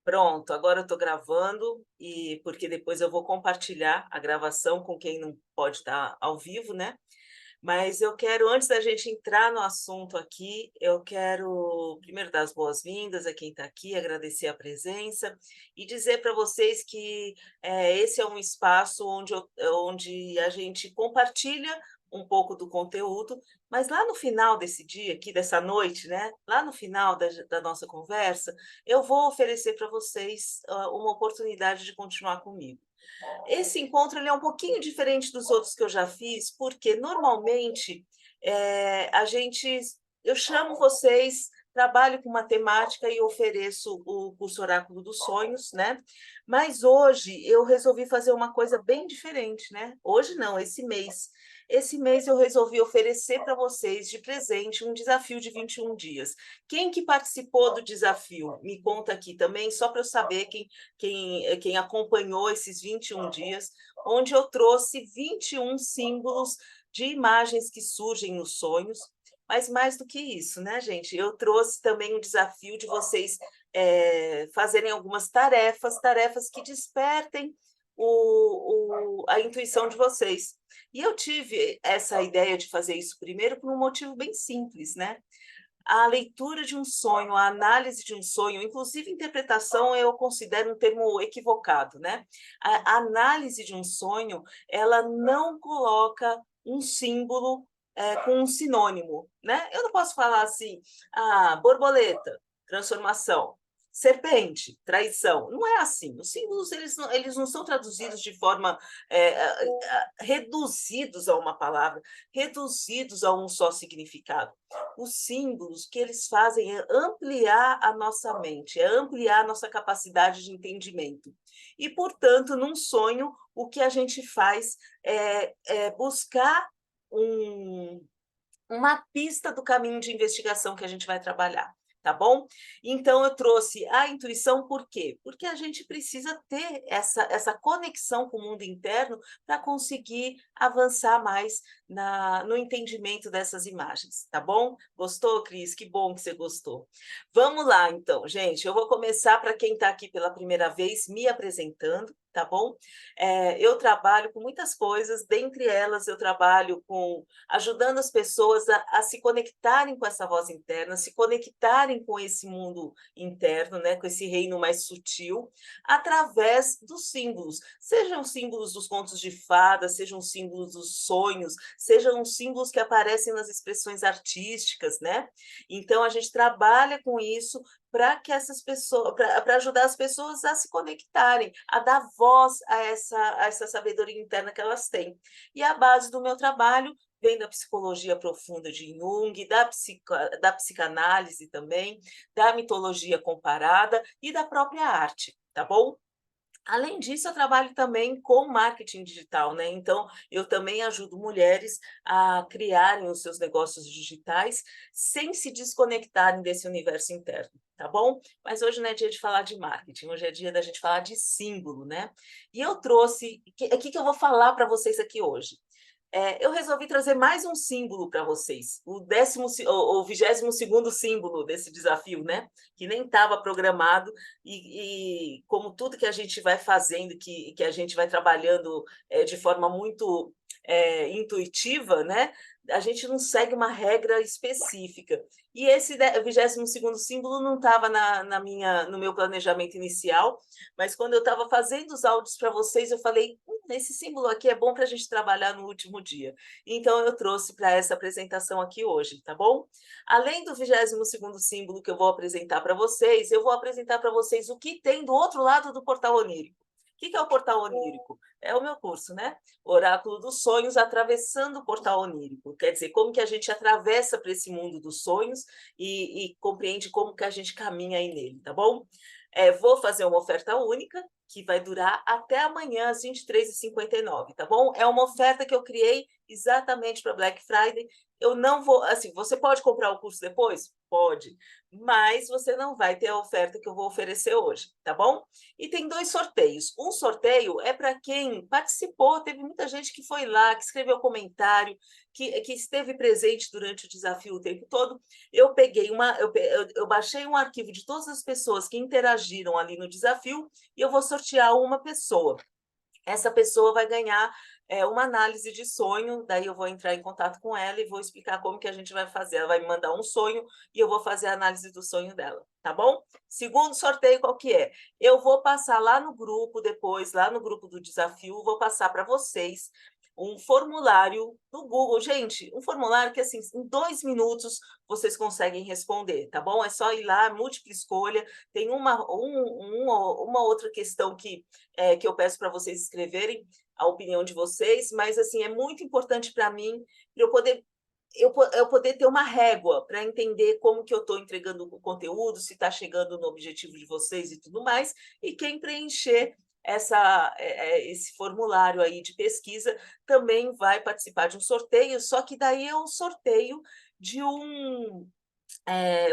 Pronto, agora eu estou gravando, e porque depois eu vou compartilhar a gravação com quem não pode estar ao vivo, né? Mas eu quero, antes da gente entrar no assunto aqui, eu quero primeiro dar as boas-vindas a quem está aqui, agradecer a presença e dizer para vocês que esse é um espaço onde a gente compartilha um pouco do conteúdo, mas lá no final desse dia aqui, dessa noite, né? Lá no final da nossa conversa, eu vou oferecer para vocês uma oportunidade de continuar comigo. Esse encontro ele é um pouquinho diferente dos outros que eu já fiz, porque normalmente eu chamo vocês, trabalho com matemática e ofereço o curso Oráculo dos Sonhos, né? Mas hoje eu resolvi fazer uma coisa bem diferente, né? Hoje não, esse mês. Esse mês eu resolvi oferecer para vocês de presente um desafio de 21 dias. Quem que participou do desafio? Me conta aqui também, só para eu saber quem acompanhou esses 21 dias, onde eu trouxe 21 símbolos de imagens que surgem nos sonhos, mas mais do que isso, né, gente? Eu trouxe também o desafio de vocês fazerem algumas tarefas que despertem a intuição de vocês. E eu tive essa ideia de fazer isso primeiro por um motivo bem simples, né? A leitura de um sonho, a análise de um sonho, inclusive interpretação, eu considero um termo equivocado, né? A análise de um sonho, ela não coloca um símbolo com um sinônimo, né? Eu não posso falar assim, borboleta, transformação, serpente, traição. Não é assim. Os símbolos eles não são traduzidos de forma reduzidos a uma palavra, reduzidos a um só significado. Os símbolos, o que eles fazem é ampliar a nossa mente, é ampliar a nossa capacidade de entendimento. E, portanto, num sonho, o que a gente faz é buscar uma pista do caminho de investigação que a gente vai trabalhar. Tá bom? Então, eu trouxe a intuição, por quê? Porque a gente precisa ter essa conexão com o mundo interno para conseguir avançar mais no entendimento dessas imagens, tá bom? Gostou, Cris? Que bom que você gostou. Vamos lá, então, gente. Eu vou começar, para quem está aqui pela primeira vez, me apresentando, tá bom? Eu trabalho com muitas coisas, dentre elas, eu trabalho com ajudando as pessoas a se conectarem com essa voz interna, se conectarem com esse mundo interno, né, com esse reino mais sutil, através dos símbolos, sejam símbolos dos contos de fadas, sejam símbolos dos sonhos, sejam símbolos que aparecem nas expressões artísticas, né? Então a gente trabalha com isso para que essas pessoas, para ajudar as pessoas a se conectarem, a dar voz a essa sabedoria interna que elas têm. E a base do meu trabalho vem da psicologia profunda de Jung, da psicanálise também, da mitologia comparada e da própria arte, tá bom? Além disso, eu trabalho também com marketing digital, né? Então, eu também ajudo mulheres a criarem os seus negócios digitais sem se desconectarem desse universo interno, tá bom? Mas hoje não é dia de falar de marketing, hoje é dia da gente falar de símbolo, né? E eu trouxe, o que eu vou falar para vocês aqui hoje? Eu resolvi trazer mais um símbolo para vocês, o 22º símbolo desse desafio, né? Que nem estava programado, e como tudo que a gente vai fazendo, que a gente vai trabalhando de forma muito intuitiva, né? A gente não segue uma regra específica. E esse 22º símbolo não estava no meu planejamento inicial, mas quando eu estava fazendo os áudios para vocês, eu falei, esse símbolo aqui é bom para a gente trabalhar no último dia. Então, eu trouxe para essa apresentação aqui hoje, tá bom? Além do 22º símbolo que eu vou apresentar para vocês, eu vou apresentar para vocês o que tem do outro lado do portal onírico. O que é o portal onírico? É o meu curso, né? Oráculo dos Sonhos, atravessando o portal onírico. Quer dizer, como que a gente atravessa para esse mundo dos sonhos e compreende como que a gente caminha aí nele, tá bom? Vou fazer uma oferta única, que vai durar até amanhã, às 23h59, tá bom? É uma oferta que eu criei exatamente para Black Friday. Eu não vou, assim, você pode comprar o curso depois? Pode, mas você não vai ter a oferta que eu vou oferecer hoje, tá bom? E tem 2 sorteios. Um sorteio é para quem participou, teve muita gente que foi lá, que escreveu comentário, que esteve presente durante o desafio o tempo todo. Eu peguei eu baixei um arquivo de todas as pessoas que interagiram ali no desafio e eu vou sortear uma pessoa. Essa pessoa vai ganhar uma análise de sonho, daí eu vou entrar em contato com ela e vou explicar como que a gente vai fazer. Ela vai me mandar um sonho e eu vou fazer a análise do sonho dela, tá bom? Segundo sorteio, qual que é? Eu vou passar lá no grupo depois, lá no grupo do desafio, vou passar para vocês um formulário do Google. Gente, um formulário que, assim, em 2 minutos vocês conseguem responder, tá bom? É só ir lá, múltipla escolha. Tem uma outra questão que eu peço para vocês escreverem a opinião de vocês, mas assim é muito importante para mim para eu poder ter uma régua para entender como que eu estou entregando o conteúdo, se está chegando no objetivo de vocês e tudo mais, e quem preencher esse formulário aí de pesquisa também vai participar de um sorteio, só que daí é um sorteio de eu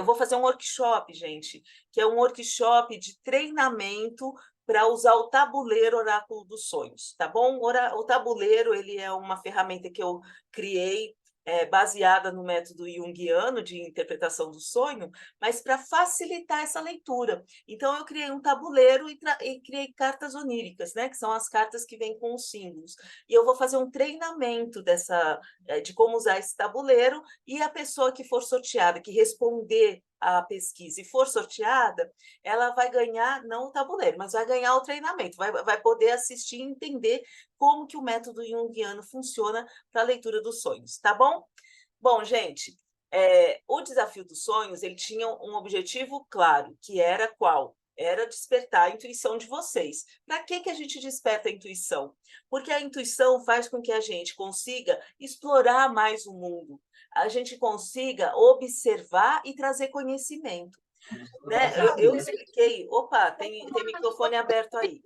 vou fazer um workshop, gente, que é um workshop de treinamento para usar o tabuleiro Oráculo dos Sonhos, tá bom? O tabuleiro, ele é uma ferramenta que eu criei baseada no método junguiano de interpretação do sonho, mas para facilitar essa leitura. Então, eu criei um tabuleiro e criei cartas oníricas, né? Que são as cartas que vêm com os símbolos. E eu vou fazer um treinamento de como usar esse tabuleiro, e a pessoa que for sorteada, que responder à pesquisa e for sorteada, ela vai ganhar, não o tabuleiro, mas vai ganhar o treinamento, vai poder assistir e entender como que o método junguiano funciona para a leitura dos sonhos, tá bom? Bom, gente, o desafio dos sonhos, ele tinha um objetivo claro, que era qual? Era despertar a intuição de vocês. Para que a gente desperta a intuição? Porque a intuição faz com que a gente consiga explorar mais o mundo, a gente consiga observar e trazer conhecimento. Né? Eu expliquei, opa, tem microfone aberto aí.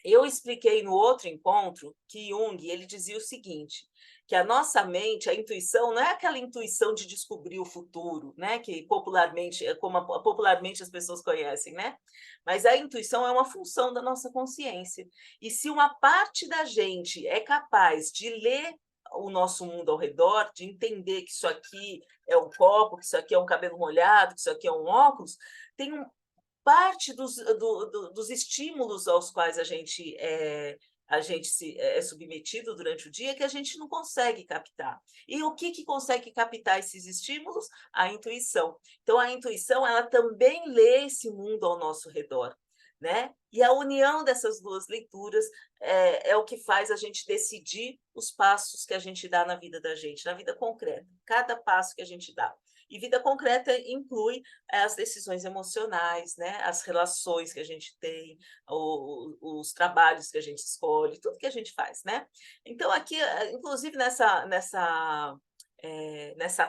Eu expliquei no outro encontro que Jung ele dizia o seguinte, que a nossa mente, a intuição, não é aquela intuição de descobrir o futuro, né? Que popularmente, popularmente as pessoas conhecem, né? Mas a intuição é uma função da nossa consciência. E se uma parte da gente é capaz de ler o nosso mundo ao redor, de entender que isso aqui é um copo, que isso aqui é um cabelo molhado, que isso aqui é um óculos, tem parte dos estímulos aos quais a gente é submetido durante o dia que a gente não consegue captar. E o que consegue captar esses estímulos? A intuição. Então, a intuição ela também lê esse mundo ao nosso redor. Né? E a união dessas duas leituras é o que faz a gente decidir os passos que a gente dá na vida da gente, na vida concreta, cada passo que a gente dá. E vida concreta inclui as decisões emocionais, né? As relações que a gente tem, os trabalhos que a gente escolhe, tudo que a gente faz, né? Então, aqui, inclusive nessa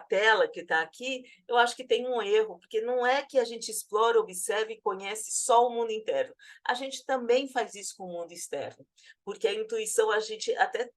tela que está aqui, eu acho que tem um erro, porque não é que a gente explora, observa e conhece só o mundo interno. A gente também faz isso com o mundo externo, porque a intuição, a gente até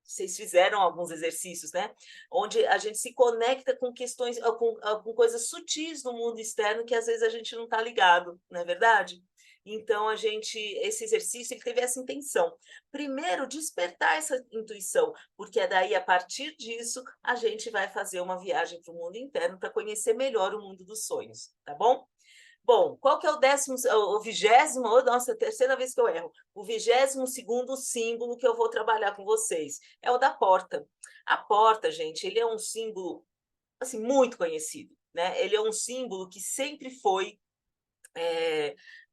vocês fizeram alguns exercícios, né? Onde a gente se conecta com questões, com coisas sutis no mundo externo que às vezes a gente não está ligado, não é verdade? Então, esse exercício ele teve essa intenção. Primeiro, despertar essa intuição, porque é daí, a partir disso, a gente vai fazer uma viagem para o mundo interno para conhecer melhor o mundo dos sonhos, tá bom? Bom, qual que é o 20º, oh, nossa, a terceira vez que eu erro, o 22º símbolo que eu vou trabalhar com vocês é o da porta. A porta, gente, ele é um símbolo, assim, muito conhecido, né? Ele é um símbolo que sempre foi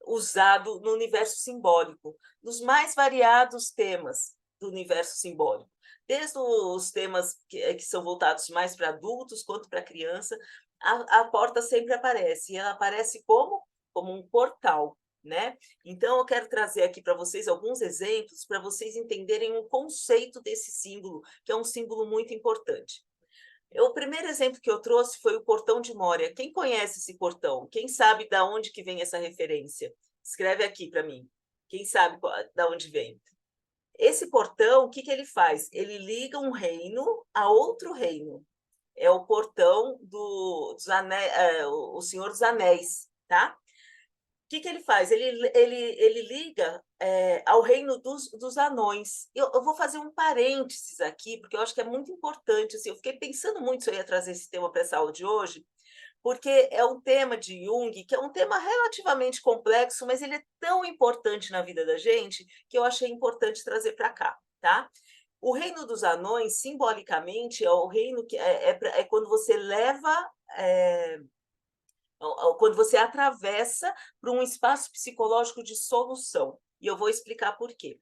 usado no universo simbólico, nos mais variados temas do universo simbólico. Desde os temas que são voltados mais para adultos quanto para criança, a porta sempre aparece. E ela aparece como? Como um portal, né? Então, eu quero trazer aqui para vocês alguns exemplos para vocês entenderem o conceito desse símbolo, que é um símbolo muito importante. O primeiro exemplo que eu trouxe foi o portão de Moria. Quem conhece esse portão? Quem sabe de onde que vem essa referência? Escreve aqui para mim. Quem sabe de onde vem? Esse portão, o que ele faz? Ele liga um reino a outro reino. é o portão o Senhor dos Anéis, tá? O que ele faz? Ele liga ao reino dos anões. Eu vou fazer um parênteses aqui, porque eu acho que é muito importante. Assim, eu fiquei pensando muito se eu ia trazer esse tema para essa aula de hoje, porque é um tema de Jung, que é um tema relativamente complexo, mas ele é tão importante na vida da gente que eu achei importante trazer para cá, tá? O reino dos anões, simbolicamente, é o reino que é quando você leva. É, quando você atravessa para um espaço psicológico de solução. E eu vou explicar por quê.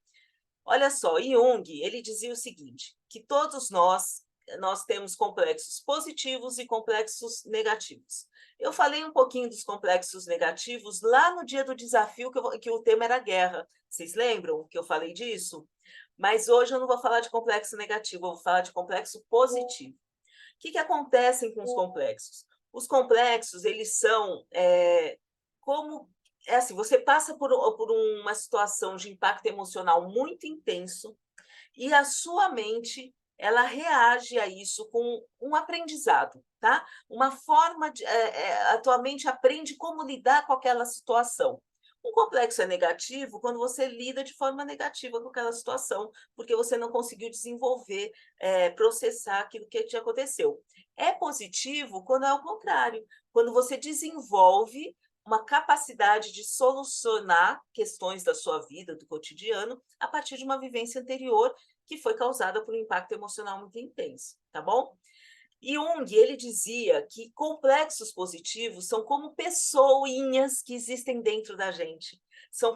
Olha só, Jung, ele dizia o seguinte, que todos nós temos complexos positivos e complexos negativos. Eu falei um pouquinho dos complexos negativos lá no dia do desafio, que o tema era guerra. Vocês lembram que eu falei disso? Mas hoje eu não vou falar de complexo negativo, eu vou falar de complexo positivo. O que acontece com os complexos? Os complexos, eles são como é assim, você passa por uma situação de impacto emocional muito intenso e a sua mente ela reage a isso com um aprendizado, tá? Uma forma de a tua mente aprende como lidar com aquela situação. Um complexo é negativo quando você lida de forma negativa com aquela situação, porque você não conseguiu desenvolver, processar aquilo que te aconteceu. É positivo quando é o contrário, quando você desenvolve uma capacidade de solucionar questões da sua vida, do cotidiano, a partir de uma vivência anterior que foi causada por um impacto emocional muito intenso, tá bom? Jung, ele dizia que complexos positivos são como pessoinhas que existem dentro da gente. É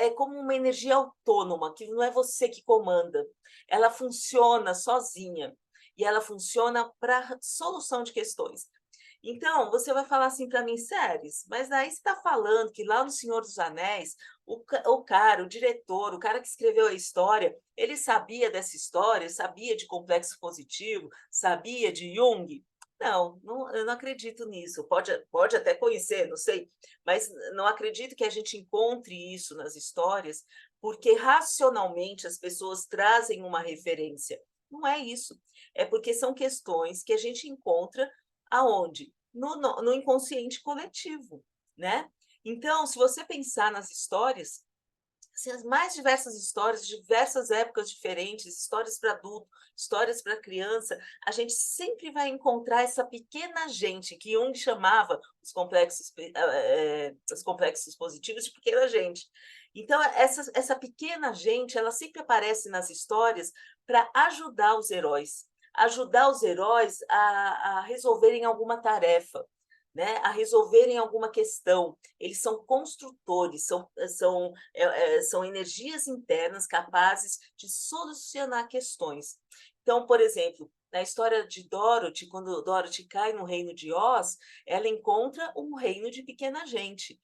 como uma energia autônoma, que não é você que comanda. Ela funciona sozinha e ela funciona para solução de questões. Então, você vai falar assim para mim, Séries, mas daí você está falando que lá no Senhor dos Anéis, o cara, o diretor, o cara que escreveu a história, ele sabia dessa história, sabia de complexo positivo, sabia de Jung? Não, eu não acredito nisso. Pode até conhecer, não sei, mas não acredito que a gente encontre isso nas histórias, porque racionalmente as pessoas trazem uma referência. Não é isso. É porque são questões que a gente encontra aonde? No inconsciente coletivo, né? Então, se você pensar nas histórias, assim, as mais diversas histórias, diversas épocas diferentes, histórias para adulto, histórias para criança, a gente sempre vai encontrar essa pequena gente que Jung chamava os complexos positivos de pequena gente. Então, essa pequena gente, ela sempre aparece nas histórias para ajudar os heróis a resolverem alguma tarefa, né, a resolverem alguma questão. Eles são construtores, são energias internas capazes de solucionar questões. Então, por exemplo, na história de Dorothy, quando Dorothy cai no reino de Oz, ela encontra um reino de pequena gente.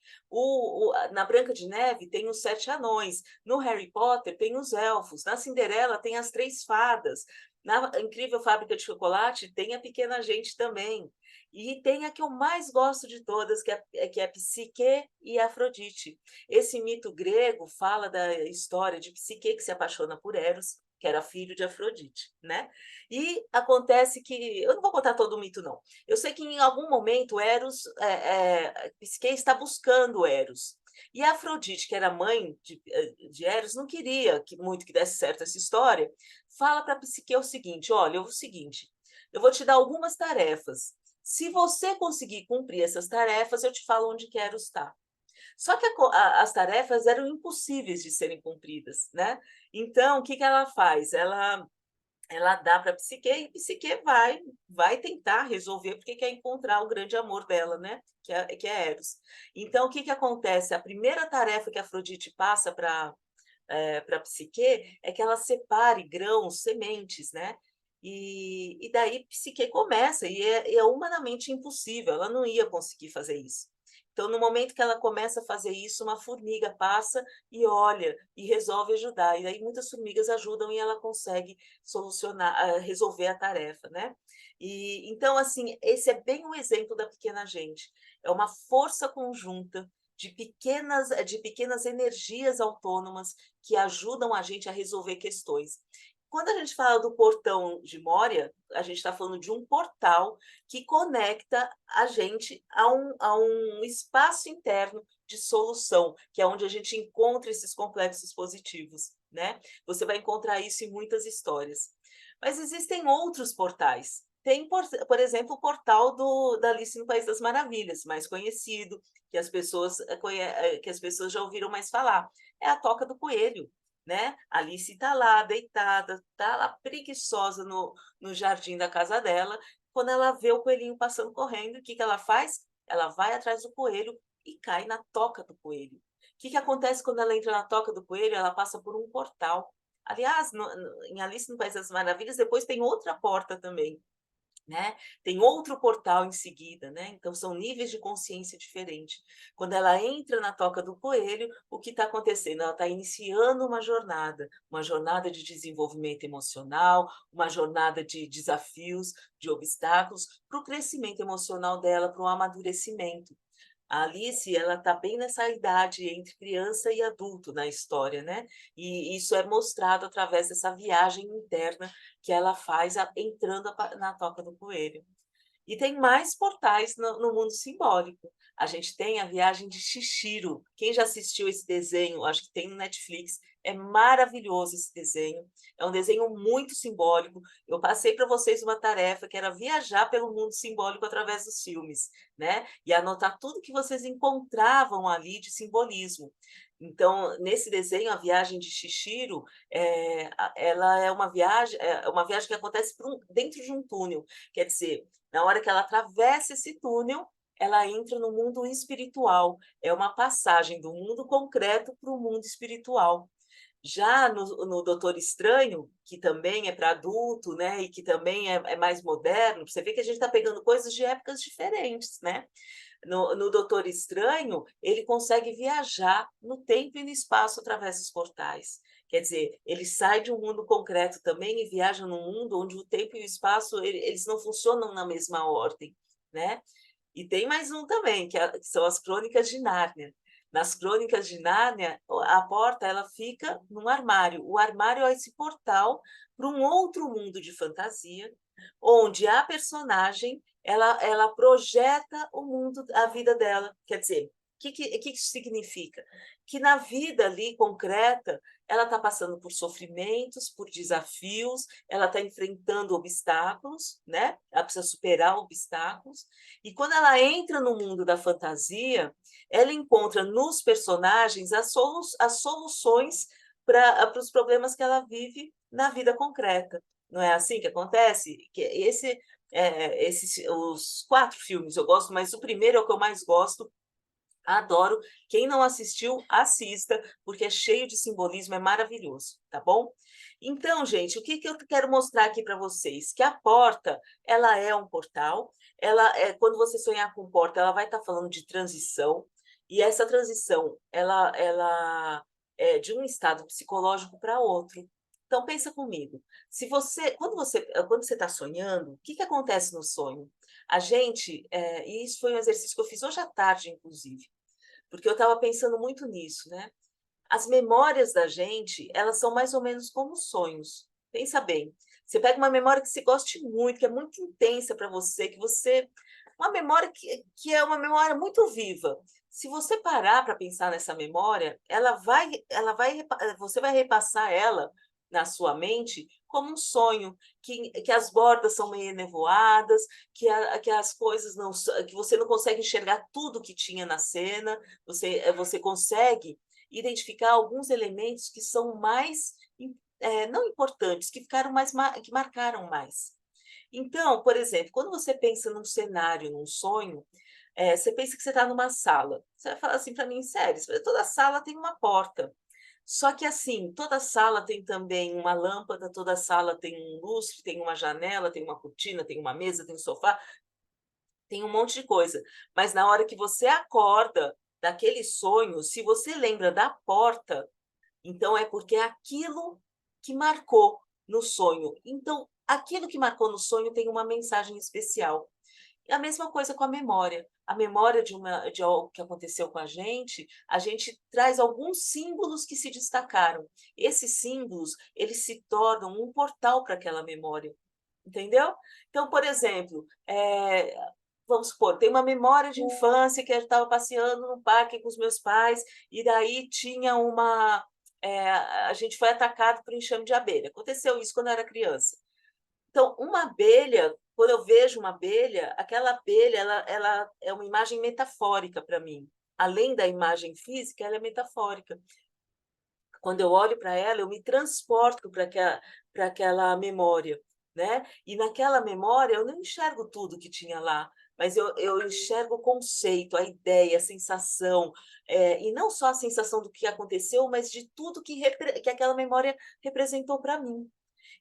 Na Branca de Neve tem os 7 anões, no Harry Potter tem os elfos, na Cinderela tem as 3 fadas, na Incrível Fábrica de Chocolate tem a pequena gente também. E tem a que eu mais gosto de todas, que é a Psique e a Afrodite. Esse mito grego fala da história de Psique que se apaixona por Eros, que era filho de Afrodite, né? E acontece que eu não vou contar todo o mito, não. Eu sei que em algum momento Psique está buscando Eros. E a Afrodite, que era mãe de Eros, não queria muito que desse certo essa história. Fala para Psique o seguinte: olha, eu vou te dar algumas tarefas. Se você conseguir cumprir essas tarefas, eu te falo onde quero estar. Só que as tarefas eram impossíveis de serem cumpridas, né? Então, o que ela faz? Ela dá para a Psique e a Psique vai tentar resolver, porque quer encontrar o grande amor dela, né? Que é Eros. Então, o que acontece? A primeira tarefa que a Afrodite passa para a Psique é que ela separe grãos, sementes, né? E daí Psique começa, e é humanamente impossível, ela não ia conseguir fazer isso. Então, no momento que ela começa a fazer isso, uma formiga passa e olha e resolve ajudar. E daí muitas formigas ajudam e ela consegue resolver a tarefa, né? E então, assim, esse é bem um exemplo da pequena gente. É uma força conjunta de pequenas energias autônomas que ajudam a gente a resolver questões. quando a gente fala do portão de Moria, a gente está falando de um portal que conecta a gente a um espaço interno de solução, que é onde a gente encontra esses complexos positivos, né? Você vai encontrar isso em muitas histórias. Mas existem outros portais. Tem, por exemplo, o portal da Alice no País das Maravilhas, mais conhecido, que as pessoas já ouviram mais falar. É a Toca do Coelho, né? Alice está lá, deitada, está lá preguiçosa no jardim da casa dela. Quando ela vê o coelhinho passando correndo, o que ela faz? Ela vai atrás do coelho e cai na toca do coelho. O que acontece quando ela entra na toca do coelho? Ela passa por um portal. Aliás, em Alice no País das Maravilhas, depois tem outra porta também, né? Tem outro portal em seguida, né? Então são níveis de consciência diferentes. Quando ela entra na toca do coelho, o que está acontecendo? Ela está iniciando uma jornada de desenvolvimento emocional, uma jornada de desafios, de obstáculos, para o crescimento emocional dela, para o amadurecimento. A Alice, ela está bem nessa idade entre criança e adulto na história, né? E isso é mostrado através dessa viagem interna que ela faz entrando na toca do coelho. E tem mais portais no mundo simbólico. A gente tem a Viagem de Chihiro. Quem já assistiu esse desenho, acho que tem no Netflix, é maravilhoso esse desenho. É um desenho muito simbólico. Eu passei para vocês uma tarefa que era viajar pelo mundo simbólico através dos filmes, né? E anotar tudo que vocês encontravam ali de simbolismo. Então, nesse desenho, a Viagem de Chihiro, ela é uma viagem que acontece dentro de um túnel. Quer dizer, na hora que ela atravessa esse túnel, ela entra no mundo espiritual. É uma passagem do mundo concreto para o mundo espiritual. Já no Doutor Estranho, que também é para adulto, né, e que também é mais moderno, você vê que a gente está pegando coisas de épocas diferentes, né? No Doutor Estranho, ele consegue viajar no tempo e no espaço através dos portais. Quer dizer, ele sai de um mundo concreto também e viaja num mundo onde o tempo e o espaço eles não funcionam na mesma ordem, né? E tem mais um também, que são as Crônicas de Nárnia. Nas Crônicas de Nárnia, a porta ela fica num armário. O armário é esse portal para um outro mundo de fantasia, onde a personagem ela projeta o mundo, a vida dela. Quer dizer, o que isso significa? Que na vida ali concreta, ela está passando por sofrimentos, por desafios, ela está enfrentando obstáculos, né? Ela precisa superar obstáculos. E quando ela entra no mundo da fantasia, ela encontra nos personagens as soluções para os problemas que ela vive na vida concreta. Não é assim que acontece? Os 4 filmes eu gosto, mas o primeiro é o que eu mais gosto. Adoro. Quem não assistiu, assista, porque é cheio de simbolismo, é maravilhoso, tá bom? Então, gente, o que eu quero mostrar aqui para vocês? Que a porta, ela é um portal. Quando você sonhar com porta, ela vai estar falando de transição. E essa transição, ela é de um estado psicológico para outro. Então, pensa comigo. Quando você está sonhando, o que acontece no sonho? E isso foi um exercício que eu fiz hoje à tarde, inclusive, porque eu estava pensando muito nisso, né? As memórias da gente, elas são mais ou menos como sonhos. Pensa bem. Você pega uma memória que você goste muito, que é muito intensa para você, uma memória que é uma memória muito viva. Se você parar para pensar nessa memória, você vai repassar ela na sua mente como um sonho, que as bordas são meio nevoadas, que as coisas não, que você não consegue enxergar tudo que tinha na cena, você consegue identificar alguns elementos que são mais não importantes, que marcaram mais. Então, por exemplo, quando você pensa num cenário, num sonho, você pensa que você está numa sala. Você vai falar assim para mim, sério, toda sala tem uma porta. Só que assim, toda sala tem também uma lâmpada, toda sala tem um lustre, tem uma janela, tem uma cortina, tem uma mesa, tem um sofá, tem um monte de coisa. Mas na hora que você acorda daquele sonho, se você lembra da porta, então é porque é aquilo que marcou no sonho. Então, aquilo que marcou no sonho tem uma mensagem especial. É a mesma coisa com a memória. A memória de algo que aconteceu com a gente traz alguns símbolos que se destacaram. Esses símbolos, eles se tornam um portal para aquela memória, entendeu? Então, por exemplo, vamos supor, tem uma memória de infância que eu estava passeando no parque com os meus pais e daí tinha a gente foi atacado por enxame de abelha. Aconteceu isso quando eu era criança. Então, uma abelha, quando eu vejo uma abelha, aquela abelha, ela é uma imagem metafórica para mim. Além da imagem física, ela é metafórica. Quando eu olho para ela, eu me transporto para aquela memória, né? E naquela memória eu não enxergo tudo que tinha lá, mas eu enxergo o conceito, a ideia, a sensação, e não só a sensação do que aconteceu, mas de tudo que aquela memória representou para mim.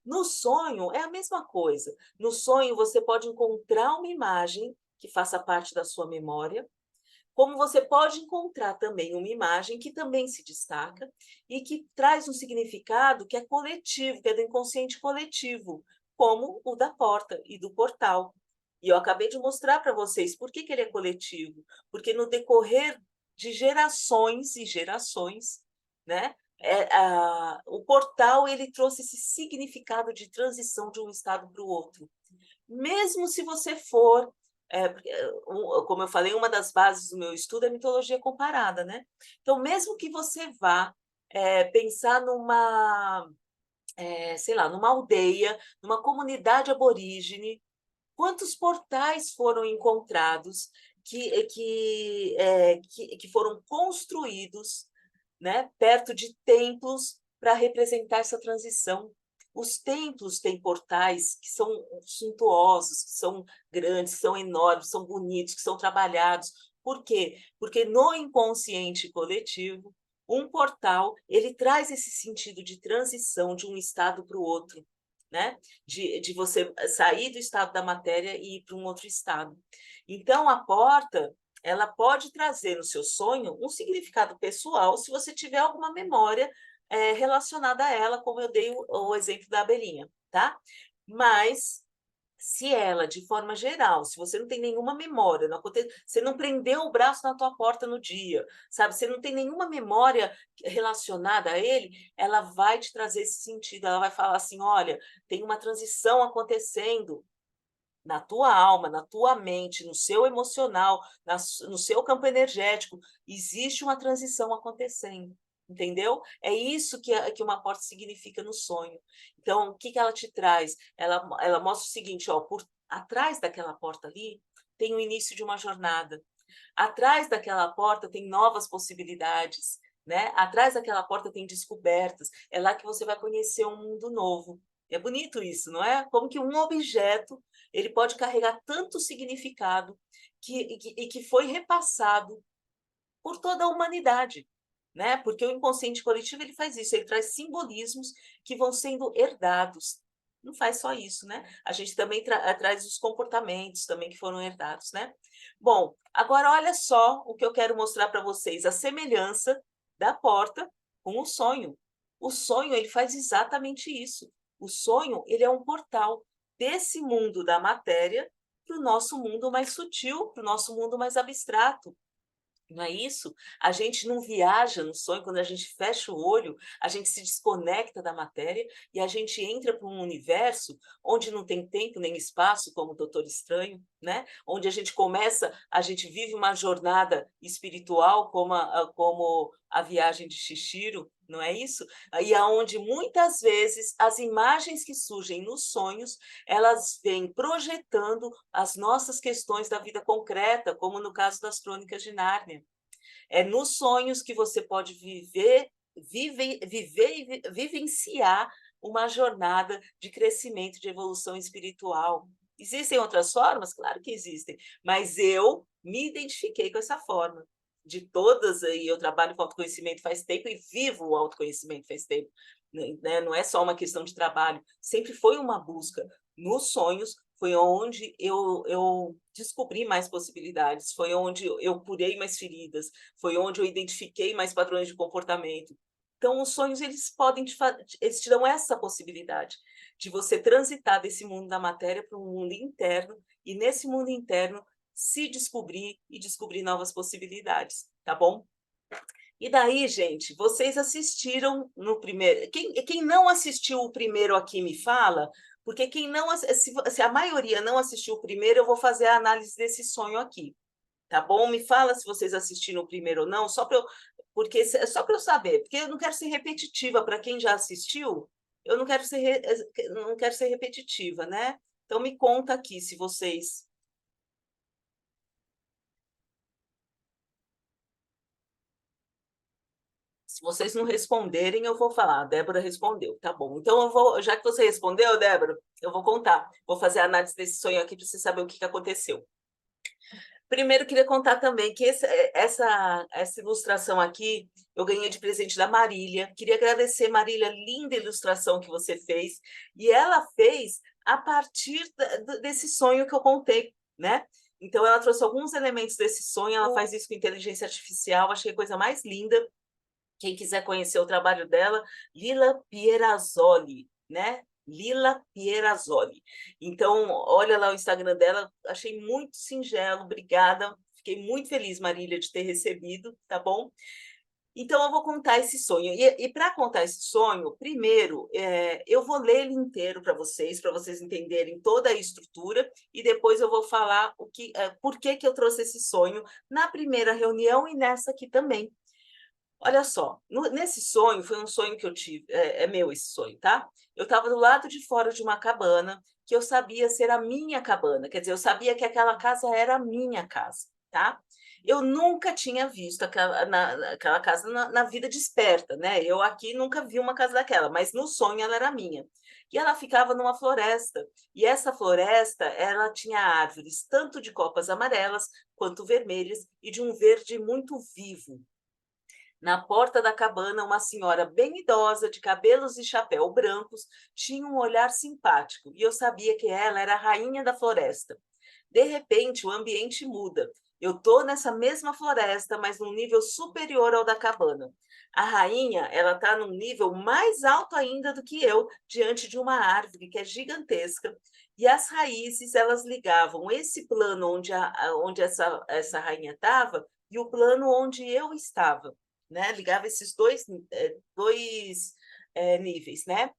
No sonho é a mesma coisa. No sonho você pode encontrar uma imagem que faça parte da sua memória, como você pode encontrar também uma imagem que também se destaca e que traz um significado que é coletivo, que é do inconsciente coletivo, como o da porta e do portal. E eu acabei de mostrar para vocês por que ele é coletivo, porque no decorrer de gerações e gerações, né, o portal ele trouxe esse significado de transição de um estado para o outro. Mesmo se você for, como eu falei, uma das bases do meu estudo é mitologia comparada, né? Então, mesmo que você vá pensar sei lá, numa aldeia, numa comunidade aborígene, quantos portais foram encontrados que foram construídos, né, perto de templos para representar essa transição. Os templos têm portais que são suntuosos, que são grandes, que são enormes, que são bonitos, que são trabalhados. Por quê? Porque no inconsciente coletivo, um portal ele traz esse sentido de transição de um estado para o outro, né? De você sair do estado da matéria e ir para um outro estado. Então, a porta ela pode trazer no seu sonho um significado pessoal se você tiver alguma memória relacionada a ela, como eu dei o exemplo da abelhinha, tá? Mas se ela, de forma geral, se você não tem nenhuma memória, você não prendeu o braço na tua porta no dia, sabe? Você não tem nenhuma memória relacionada a ele, ela vai te trazer esse sentido, ela vai falar assim, olha, tem uma transição acontecendo na tua alma, na tua mente, no seu emocional, no seu campo energético, existe uma transição acontecendo, entendeu? É isso que uma porta significa no sonho. Então, o que ela te traz? Ela mostra o seguinte, ó, por atrás daquela porta ali tem o início de uma jornada. Atrás daquela porta tem novas possibilidades, né? Atrás daquela porta tem descobertas. É lá que você vai conhecer um mundo novo. É bonito isso, não é? Como que um objeto ele pode carregar tanto significado que foi repassado por toda a humanidade, né? Porque o inconsciente coletivo ele faz isso, ele traz simbolismos que vão sendo herdados. Não faz só isso, né? A gente também traz os comportamentos também que foram herdados, né? Bom, agora olha só o que eu quero mostrar para vocês, a semelhança da porta com o sonho. O sonho ele faz exatamente isso. O sonho ele é um portal desse mundo da matéria para o nosso mundo mais sutil, para o nosso mundo mais abstrato. Não é isso? A gente não viaja no sonho, quando a gente fecha o olho, a gente se desconecta da matéria e a gente entra para um universo onde não tem tempo nem espaço, como o Doutor Estranho, né? Onde a gente vive uma jornada espiritual, como a viagem de Chihiro, não é isso? E aonde muitas vezes as imagens que surgem nos sonhos, elas vêm projetando as nossas questões da vida concreta, como no caso das Crônicas de Nárnia. É nos sonhos que você pode viver e vivenciar uma jornada de crescimento, de evolução espiritual. Existem outras formas? Claro que existem, mas eu me identifiquei com essa forma. De todas, aí eu trabalho com autoconhecimento faz tempo e vivo o autoconhecimento faz tempo. Né? Não é só uma questão de trabalho, sempre foi uma busca. Nos sonhos, foi onde eu descobri mais possibilidades, foi onde eu curei mais feridas, foi onde eu identifiquei mais padrões de comportamento. Então, os sonhos, eles te dão essa possibilidade de você transitar desse mundo da matéria para um mundo interno, e nesse mundo interno se descobrir e descobrir novas possibilidades, tá bom? E daí, gente, vocês assistiram no primeiro. Quem não assistiu o primeiro aqui me fala, porque quem não, se a maioria não assistiu o primeiro, eu vou fazer a análise desse sonho aqui, tá bom? Me fala se vocês assistiram o primeiro ou não, só para eu saber, porque eu não quero ser repetitiva para quem já assistiu, eu não quero não quero ser repetitiva, né? Então me conta aqui se vocês não responderem, eu vou falar. A Débora respondeu, tá bom. Então, já que você respondeu, Débora, eu vou contar. Vou fazer a análise desse sonho aqui para você saber o que aconteceu. Primeiro, queria contar também que essa ilustração aqui eu ganhei de presente da Marília. Queria agradecer, Marília, linda ilustração que você fez. E ela fez a partir desse sonho que eu contei, né? Então, ela trouxe alguns elementos desse sonho, ela faz isso com inteligência artificial, achei a coisa mais linda. Quem quiser conhecer o trabalho dela, Lila Pierazzoli, né? Lila Pierazzoli. Então, olha lá o Instagram dela, achei muito singelo, obrigada. Fiquei muito feliz, Marília, de ter recebido, tá bom? Então, eu vou contar esse sonho. E para contar esse sonho, primeiro, eu vou ler ele inteiro para vocês entenderem toda a estrutura, e depois eu vou falar por que eu trouxe esse sonho na primeira reunião e nessa aqui também. Olha só, nesse sonho, foi um sonho que eu tive, é meu esse sonho, tá? Eu estava do lado de fora de uma cabana que eu sabia ser a minha cabana, quer dizer, eu sabia que aquela casa era a minha casa, tá? Eu nunca tinha visto aquela casa na vida desperta, né? Eu aqui nunca vi uma casa daquela, mas no sonho ela era minha. E ela ficava numa floresta, e essa floresta, ela tinha árvores, tanto de copas amarelas quanto vermelhas, e de um verde muito vivo. Na porta da cabana, uma senhora bem idosa, de cabelos e chapéu brancos, tinha um olhar simpático, e eu sabia que ela era a rainha da floresta. De repente, o ambiente muda. Eu estou nessa mesma floresta, mas num nível superior ao da cabana. A rainha, ela está num nível mais alto ainda do que eu, diante de uma árvore que é gigantesca. E as raízes, elas ligavam esse plano onde essa rainha estava e o plano onde eu estava, né? Ligava esses dois níveis, né?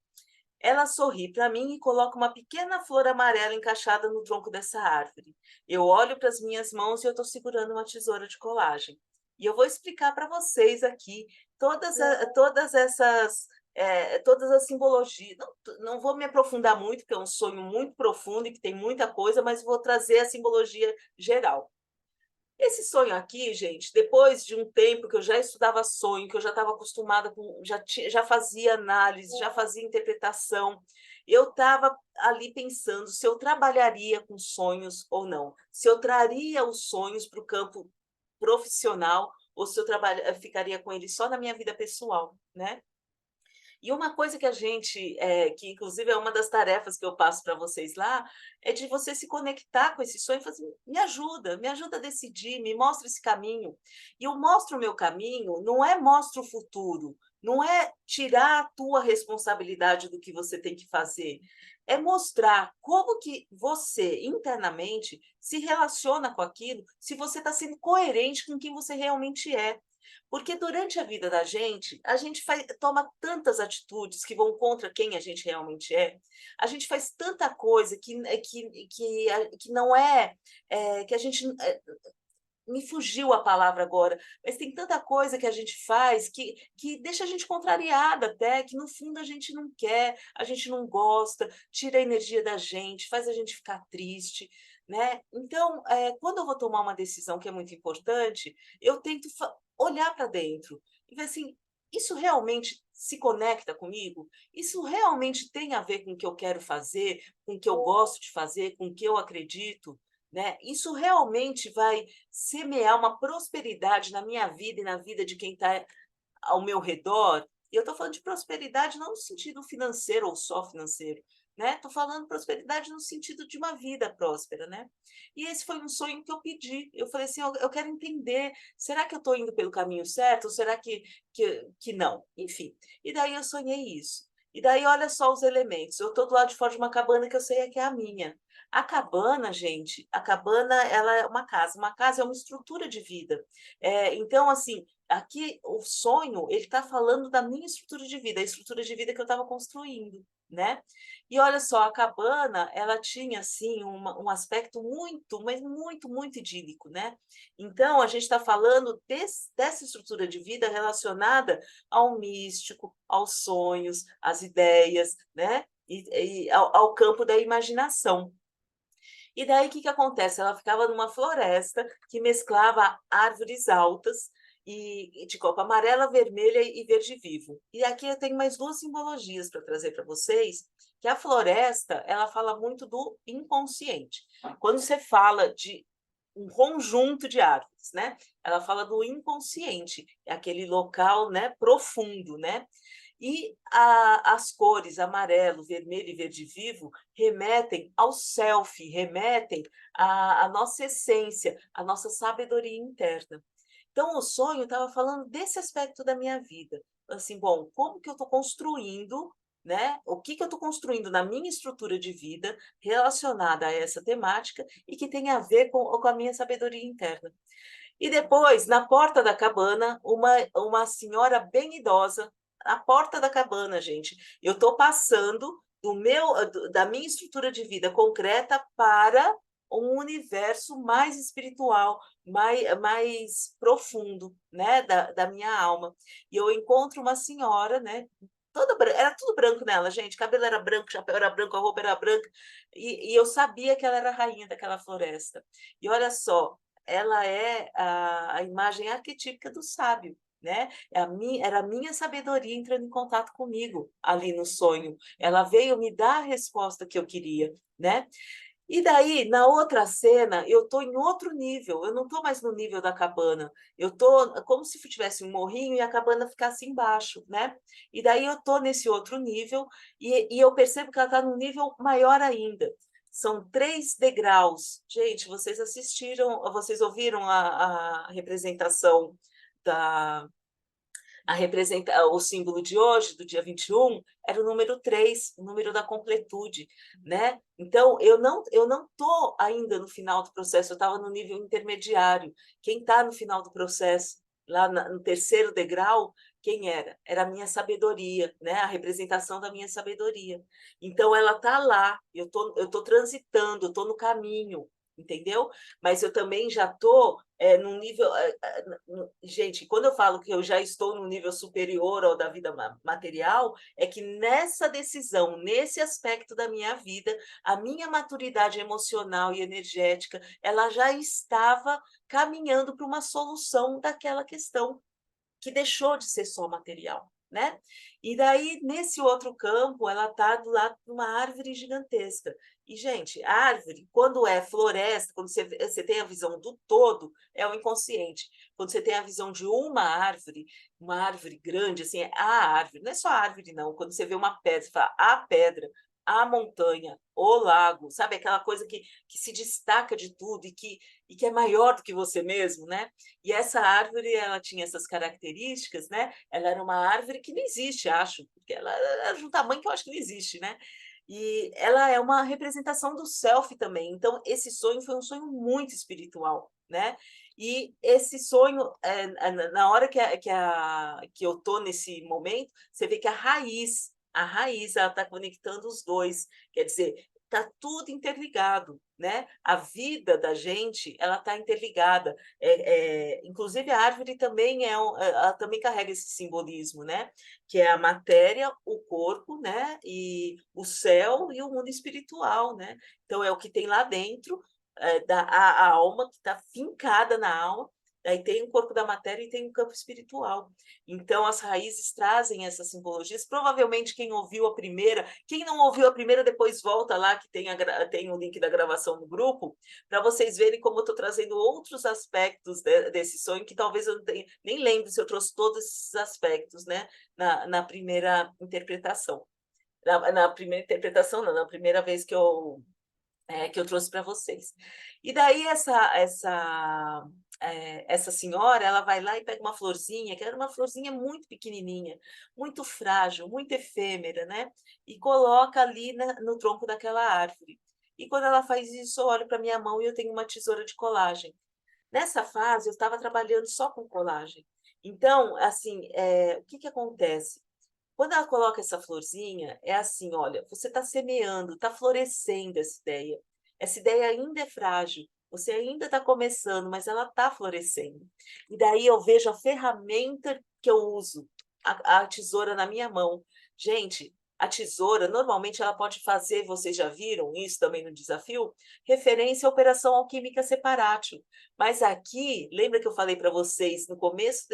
Ela sorri para mim e coloca uma pequena flor amarela encaixada no tronco dessa árvore. Eu olho para as minhas mãos e eu estou segurando uma tesoura de colagem. E eu vou explicar para vocês aqui todas as simbologias. Não, não vou me aprofundar muito, porque é um sonho muito profundo e que tem muita coisa, mas vou trazer a simbologia geral. Esse sonho aqui, gente, depois de um tempo que eu já estudava sonho, que eu já estava acostumada com, já fazia análise, já fazia interpretação, eu estava ali pensando se eu trabalharia com sonhos ou não, se eu traria os sonhos para o campo profissional ou se eu ficaria com eles só na minha vida pessoal, né? E uma coisa que que inclusive é uma das tarefas que eu passo para vocês lá, é de você se conectar com esse sonho e falar assim, me ajuda a decidir, me mostra esse caminho. E eu mostro o meu caminho, não é mostro o futuro, não é tirar a tua responsabilidade do que você tem que fazer, é mostrar como que você internamente se relaciona com aquilo, se você está sendo coerente com quem você realmente é. Porque durante a vida da gente, a gente toma tantas atitudes que vão contra quem a gente realmente é, a gente faz tanta coisa que não que a gente. Me fugiu a palavra agora, mas tem tanta coisa que a gente faz que deixa a gente contrariada até, que no fundo a gente não quer, a gente não gosta, tira a energia da gente, faz a gente ficar triste, né? Então, quando eu vou tomar uma decisão que é muito importante, eu tento olhar para dentro e ver assim, isso realmente se conecta comigo? Isso realmente tem a ver com o que eu quero fazer, com o que eu gosto de fazer, com o que eu acredito? Né? Isso realmente vai semear uma prosperidade na minha vida e na vida de quem está ao meu redor. E eu estou falando de prosperidade não no sentido financeiro ou só financeiro, né? Estou falando prosperidade no sentido de uma vida próspera, né? E esse foi um sonho que eu pedi. Eu falei assim, eu quero entender, será que eu estou indo pelo caminho certo ou será que não? Enfim, e daí eu sonhei isso. E daí, olha só os elementos. Eu estou do lado de fora de uma cabana que eu sei que é a minha. A cabana, gente, a cabana, ela é uma casa. Uma casa é uma estrutura de vida. Então, assim, aqui o sonho, ele está falando da minha estrutura de vida, a estrutura de vida que eu estava construindo, né? E olha só, a cabana, ela tinha, assim, um aspecto muito, mas muito, muito idílico, né? Então, a gente está falando dessa estrutura de vida relacionada ao místico, aos sonhos, às ideias, né? E ao campo da imaginação. E daí, o que acontece? Ela ficava numa floresta que mesclava árvores altas e de copa amarela, vermelha e verde vivo. E aqui eu tenho mais duas simbologias para trazer para vocês, que a floresta, ela fala muito do inconsciente. Quando você fala de um conjunto de árvores, né? Ela fala do inconsciente, é aquele local, né, profundo, né? E as cores amarelo, vermelho e verde vivo remetem ao self, remetem à nossa essência, à nossa sabedoria interna. Então, o sonho estava falando desse aspecto da minha vida. Assim, bom, como que eu estou construindo, né? O que eu estou construindo na minha estrutura de vida relacionada a essa temática e que tem a ver com a minha sabedoria interna. E depois, na porta da cabana, uma senhora bem idosa, na porta da cabana, gente. Eu estou passando da minha estrutura de vida concreta para um universo mais espiritual, mais profundo, né, da minha alma. E eu encontro uma senhora, né, era tudo branco nela, gente. Cabelo era branco, chapéu era branco, a roupa era branca. E eu sabia que ela era a rainha daquela floresta. E olha só, ela é a imagem arquetípica do sábio, né? Era a minha sabedoria entrando em contato comigo ali no sonho. Ela veio me dar a resposta que eu queria, né? E daí, na outra cena, eu estou em outro nível, eu não estou mais no nível da cabana, eu estou como se tivesse um morrinho e a cabana ficasse embaixo, né? E daí eu estou nesse outro nível e eu percebo que ela está num nível maior ainda. São 3 degraus. Gente, vocês assistiram, vocês ouviram a representação da, o símbolo de hoje, do dia 21, era o número 3, o número da completude, né? Então, eu não estou ainda no final do processo, eu estava no nível intermediário. Quem está no final do processo, lá no terceiro degrau, quem era? Era a minha sabedoria, né? A representação da minha sabedoria. Então, ela está lá, eu tô transitando, eu estou no caminho, entendeu? Mas eu também já estou num nível. Gente, quando eu falo que eu já estou num nível superior ao da vida material, é que nessa decisão, nesse aspecto da minha vida, a minha maturidade emocional e energética, ela já estava caminhando para uma solução daquela questão que deixou de ser só material, né? E daí, nesse outro campo, ela está do lado de uma árvore gigantesca. E, gente, a árvore, quando é floresta, quando você tem a visão do todo, é o inconsciente. Quando você tem a visão de uma árvore grande, assim, é a árvore, não é só a árvore, não. Quando você vê uma pedra, você fala a pedra, a montanha, o lago, sabe? Aquela coisa que se destaca de tudo e que é maior do que você mesmo, né? E essa árvore, ela tinha essas características, né? Ela era uma árvore que não existe, acho, porque ela era de um tamanho que eu acho que não existe, né? E ela é uma representação do self também. Então, esse sonho foi um sonho muito espiritual, né? E esse sonho, na hora que eu estou nesse momento, você vê que a raiz, ela está conectando os dois. Quer dizer, está tudo interligado, né? A vida da gente, ela está interligada. Inclusive, a árvore também ela também carrega esse simbolismo, né? Que é a matéria, o corpo, né? E o céu e o mundo espiritual, né? Então, é o que tem lá dentro, a alma, que está fincada na alma, aí tem o corpo da matéria e tem o campo espiritual. Então, as raízes trazem essas simbologias. Provavelmente, quem não ouviu a primeira, depois volta lá, que tem o link da gravação no grupo, para vocês verem como eu estou trazendo outros aspectos desse sonho, que talvez eu nem lembre se eu trouxe todos esses aspectos, né, na primeira interpretação. Na primeira interpretação, não, na primeira vez que eu trouxe para vocês. E daí essa senhora, ela vai lá e pega uma florzinha, que era uma florzinha muito pequenininha, muito frágil, muito efêmera, né, e coloca ali no tronco daquela árvore. E quando ela faz isso, eu olho para minha mão e eu tenho uma tesoura de colagem. Nessa fase, eu estava trabalhando só com colagem. Então, assim, o que que acontece? Quando ela coloca essa florzinha, é assim: olha, você está semeando, está florescendo essa ideia. Essa ideia ainda é frágil, você ainda está começando, mas ela está florescendo. E daí eu vejo a ferramenta que eu uso, a tesoura na minha mão. Gente, a tesoura, normalmente, ela pode fazer, vocês já viram isso também no desafio, referência à operação alquímica separatio. Mas aqui, lembra que eu falei para vocês no começo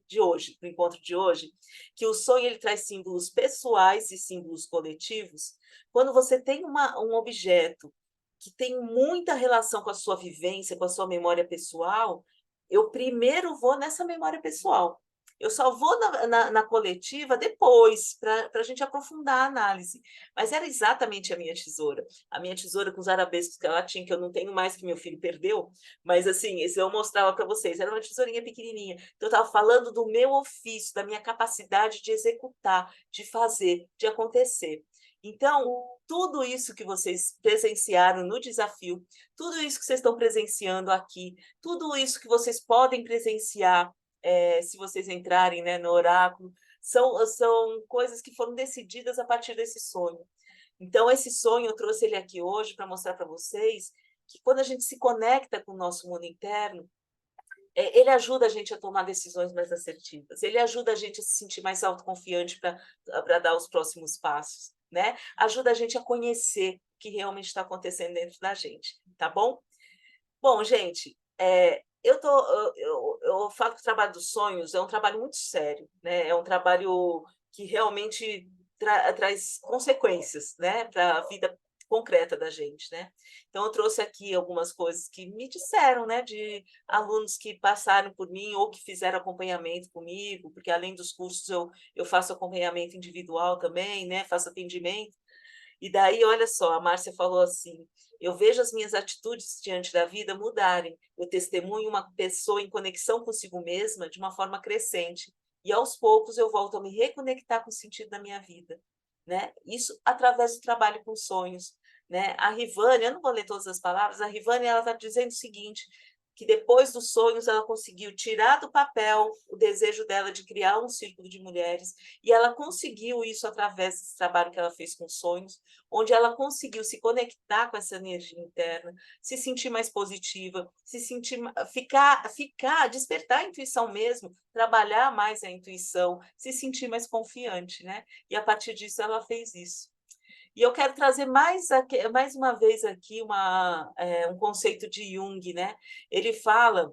de hoje, do encontro de hoje, que o sonho ele traz símbolos pessoais e símbolos coletivos? Quando você tem um objeto que tem muita relação com a sua vivência, com a sua memória pessoal, eu primeiro vou nessa memória pessoal. Eu só vou na coletiva depois, para a gente aprofundar a análise. Mas era exatamente a minha tesoura. A minha tesoura com os arabescos que ela tinha, que eu não tenho mais, que meu filho perdeu, mas assim, esse eu mostrava para vocês, era uma tesourinha pequenininha. Então, eu estava falando do meu ofício, da minha capacidade de executar, de fazer, de acontecer. Então, tudo isso que vocês presenciaram no desafio, tudo isso que vocês estão presenciando aqui, tudo isso que vocês podem presenciar, se vocês entrarem, né, no oráculo, são coisas que foram decididas a partir desse sonho. Então, esse sonho, eu trouxe ele aqui hoje para mostrar para vocês que quando a gente se conecta com o nosso mundo interno, ele ajuda a gente a tomar decisões mais assertivas, ele ajuda a gente a se sentir mais autoconfiante para dar os próximos passos, né? Ajuda a gente a conhecer o que realmente está acontecendo dentro da gente, tá bom? Bom, gente, eu falo que o trabalho dos sonhos é um trabalho muito sério, né? É um trabalho que realmente traz consequências, né, para a vida concreta da gente, né? Então, eu trouxe aqui algumas coisas que me disseram, né, de alunos que passaram por mim ou que fizeram acompanhamento comigo, porque além dos cursos eu faço acompanhamento individual também, né? Faço atendimento. E daí, olha só, a Márcia falou assim: eu vejo as minhas atitudes diante da vida mudarem. Eu testemunho uma pessoa em conexão consigo mesma de uma forma crescente. E aos poucos eu volto a me reconectar com o sentido da minha vida, né? Isso através do trabalho com sonhos, né? A Rivane, eu não vou ler todas as palavras, a Rivane ela está dizendo o seguinte: que depois dos sonhos ela conseguiu tirar do papel o desejo dela de criar um círculo de mulheres, e ela conseguiu isso através desse trabalho que ela fez com sonhos, onde ela conseguiu se conectar com essa energia interna, se sentir mais positiva, se sentir, despertar a intuição mesmo, trabalhar mais a intuição, se sentir mais confiante, né? E a partir disso ela fez isso. E eu quero trazer mais uma vez aqui um conceito de Jung, né? Ele fala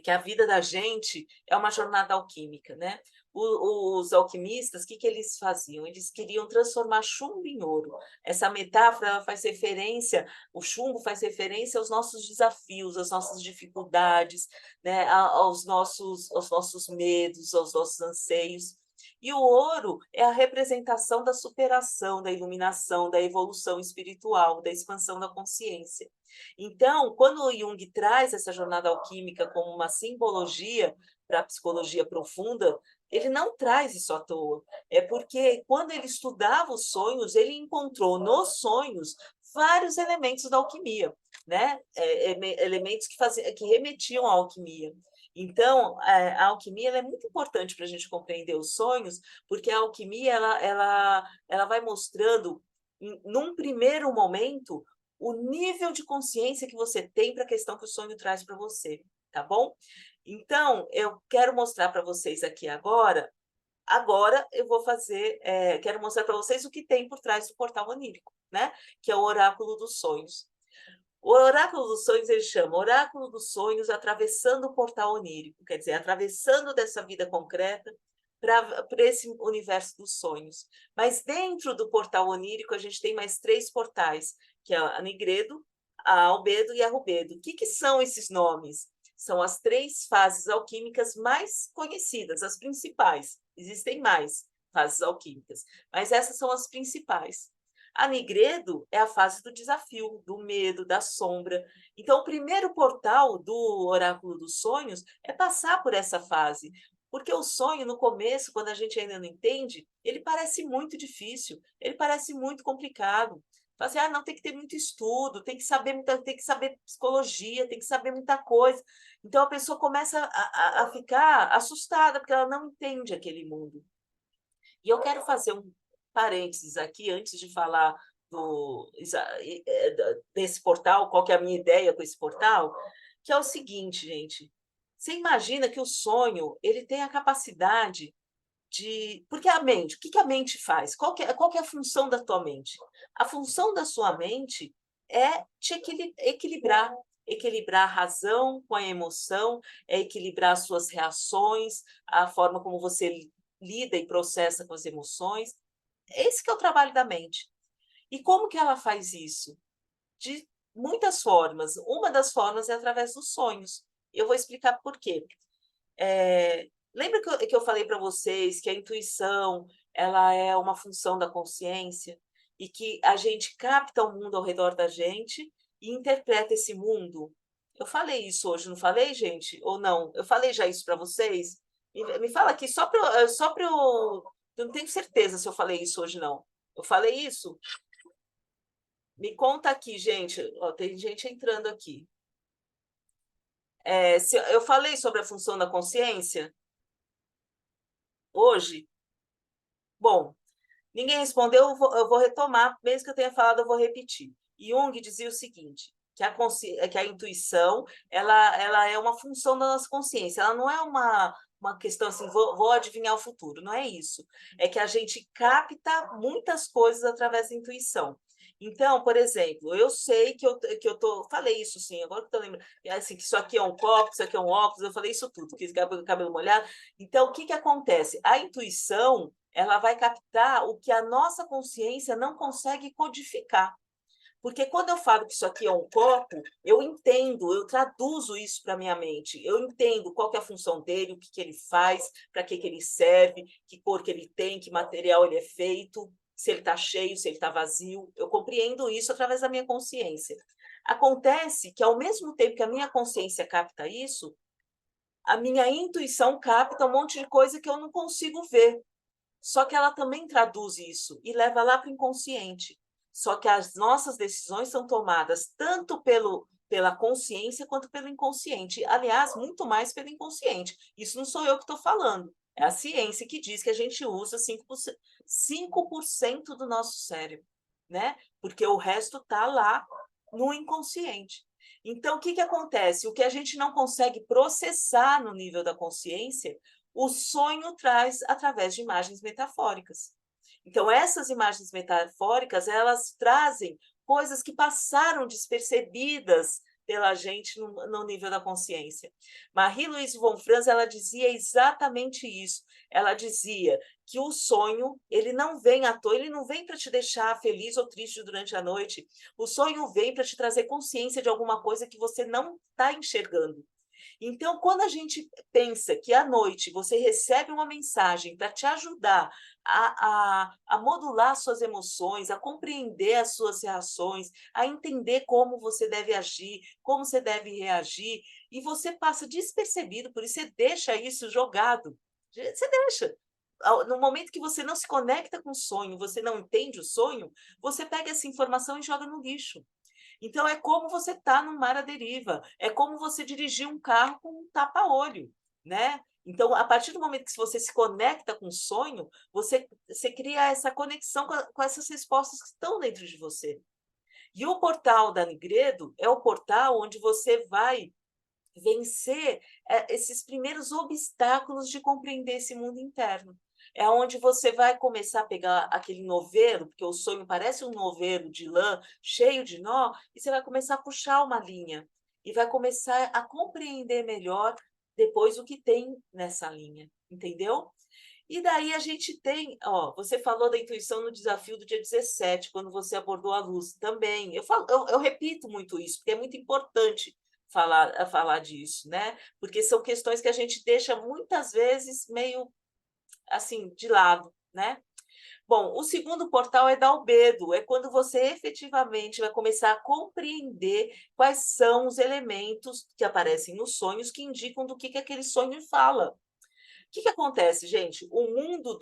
que a vida da gente é uma jornada alquímica, né? Os alquimistas, o que eles faziam? Eles queriam transformar chumbo em ouro. Essa metáfora ela faz referência, o chumbo faz referência aos nossos desafios, às nossas dificuldades, né? Aos nossos medos, aos nossos anseios. E o ouro é a representação da superação, da iluminação, da evolução espiritual, da expansão da consciência. Então, quando o Jung traz essa jornada alquímica como uma simbologia para a psicologia profunda, ele não traz isso à toa. É porque, quando ele estudava os sonhos, ele encontrou nos sonhos vários elementos da alquimia, né? Elementos que remetiam à alquimia. Então, a alquimia é muito importante para a gente compreender os sonhos, porque a alquimia ela vai mostrando, num primeiro momento, o nível de consciência que você tem para a questão que o sonho traz para você, tá bom? Então, eu quero mostrar para vocês aqui agora. Agora eu vou fazer, quero mostrar para vocês o que tem por trás do portal onírico, né? Que é o oráculo dos sonhos. O oráculo dos sonhos ele chama Oráculo dos Sonhos atravessando o portal onírico, quer dizer, atravessando dessa vida concreta para esse universo dos sonhos. Mas dentro do portal onírico a gente tem mais 3 portais, que é a Nigredo, a Albedo e a Rubedo. O que são esses nomes? São as 3 fases alquímicas mais conhecidas, as principais. Existem mais fases alquímicas, mas essas são as principais. A Nigredo é a fase do desafio, do medo, da sombra. Então, o primeiro portal do Oráculo dos Sonhos é passar por essa fase, porque o sonho, no começo, quando a gente ainda não entende, ele parece muito difícil, ele parece muito complicado. Fala assim, não, tem que ter muito estudo, tem que saber psicologia, tem que saber muita coisa. Então, a pessoa começa a ficar assustada, porque ela não entende aquele mundo. E eu quero fazer um parênteses aqui, antes de falar desse portal, qual que é a minha ideia com esse portal, que é o seguinte, gente. Você imagina que o sonho ele tem a capacidade de... Porque a mente, o que que a mente faz? Qual que é a função da tua mente? A função da sua mente é te equilibrar, equilibrar a razão com a emoção, é equilibrar as suas reações, a forma como você lida e processa com as emoções. Esse que é o trabalho da mente. E como que ela faz isso? De muitas formas. Uma das formas é através dos sonhos. Eu vou explicar por quê. Lembra que eu falei para vocês que a intuição ela é uma função da consciência e que a gente capta o mundo ao redor da gente e interpreta esse mundo? Eu falei isso hoje, não falei, gente? Ou não? Eu falei já isso para vocês? Me fala aqui, só para eu não tenho certeza se eu falei isso hoje, não. Eu falei isso? Me conta aqui, gente. Ó, tem gente entrando aqui. Eu falei sobre a função da consciência hoje? Bom, ninguém respondeu, eu vou retomar, mesmo que eu tenha falado, eu vou repetir. Jung dizia o seguinte, que a intuição ela é uma função da nossa consciência, ela não é uma questão assim, vou adivinhar o futuro, não é isso. É que a gente capta muitas coisas através da intuição. Então, por exemplo, eu sei falei isso sim, agora que eu tô lembrando, assim, que isso aqui é um copo, isso aqui é um óculos, eu falei isso tudo, que cabelo molhado. Então, o que que acontece? A intuição, ela vai captar o que a nossa consciência não consegue codificar. Porque quando eu falo que isso aqui é um copo, eu entendo, eu traduzo isso para a minha mente. Eu entendo qual que é a função dele, o que, que ele faz, para que, que ele serve, que cor que ele tem, que material ele é feito, se ele está cheio, se ele está vazio. Eu compreendo isso através da minha consciência. Acontece que, ao mesmo tempo que a minha consciência capta isso, a minha intuição capta um monte de coisa que eu não consigo ver. Só que ela também traduz isso e leva lá para o inconsciente. Só que as nossas decisões são tomadas tanto pela consciência quanto pelo inconsciente. Aliás, muito mais pelo inconsciente. Isso não sou eu que estou falando. É a ciência que diz que a gente usa 5% do nosso cérebro, né? Porque o resto está lá no inconsciente. Então, o que, que acontece? O que a gente não consegue processar no nível da consciência, o sonho traz através de imagens metafóricas. Então, essas imagens metafóricas, elas trazem coisas que passaram despercebidas pela gente no nível da consciência. Marie-Louise von Franz, ela dizia exatamente isso. Ela dizia que o sonho, ele não vem à toa, ele não vem para te deixar feliz ou triste durante a noite. O sonho vem para te trazer consciência de alguma coisa que você não está enxergando. Então, quando a gente pensa que à noite você recebe uma mensagem para te ajudar a modular suas emoções, a compreender as suas reações, a entender como você deve agir, como você deve reagir, e você passa despercebido, por isso você deixa isso jogado. Você deixa. No momento que você não se conecta com o sonho, você não entende o sonho, você pega essa informação e joga no lixo. Então, é como você está no mar à deriva, é como você dirigir um carro com um tapa-olho, né? Então, a partir do momento que você se conecta com o sonho, você cria essa conexão com essas respostas que estão dentro de você. E o portal da Nigredo é o portal onde você vai vencer esses primeiros obstáculos de compreender esse mundo interno. É onde você vai começar a pegar aquele novelo, porque o sonho parece um novelo de lã cheio de nó, e você vai começar a puxar uma linha e vai começar a compreender melhor depois o que tem nessa linha, entendeu? E daí a gente tem, ó, você falou da intuição no desafio do dia 17, quando você abordou a luz também. Eu repito muito isso, porque é muito importante falar disso, né? Porque são questões que a gente deixa muitas vezes meio assim de lado, né? Bom, o segundo portal é da albedo, é quando você efetivamente vai começar a compreender quais são os elementos que aparecem nos sonhos que indicam do que aquele sonho fala. O que acontece, gente? O mundo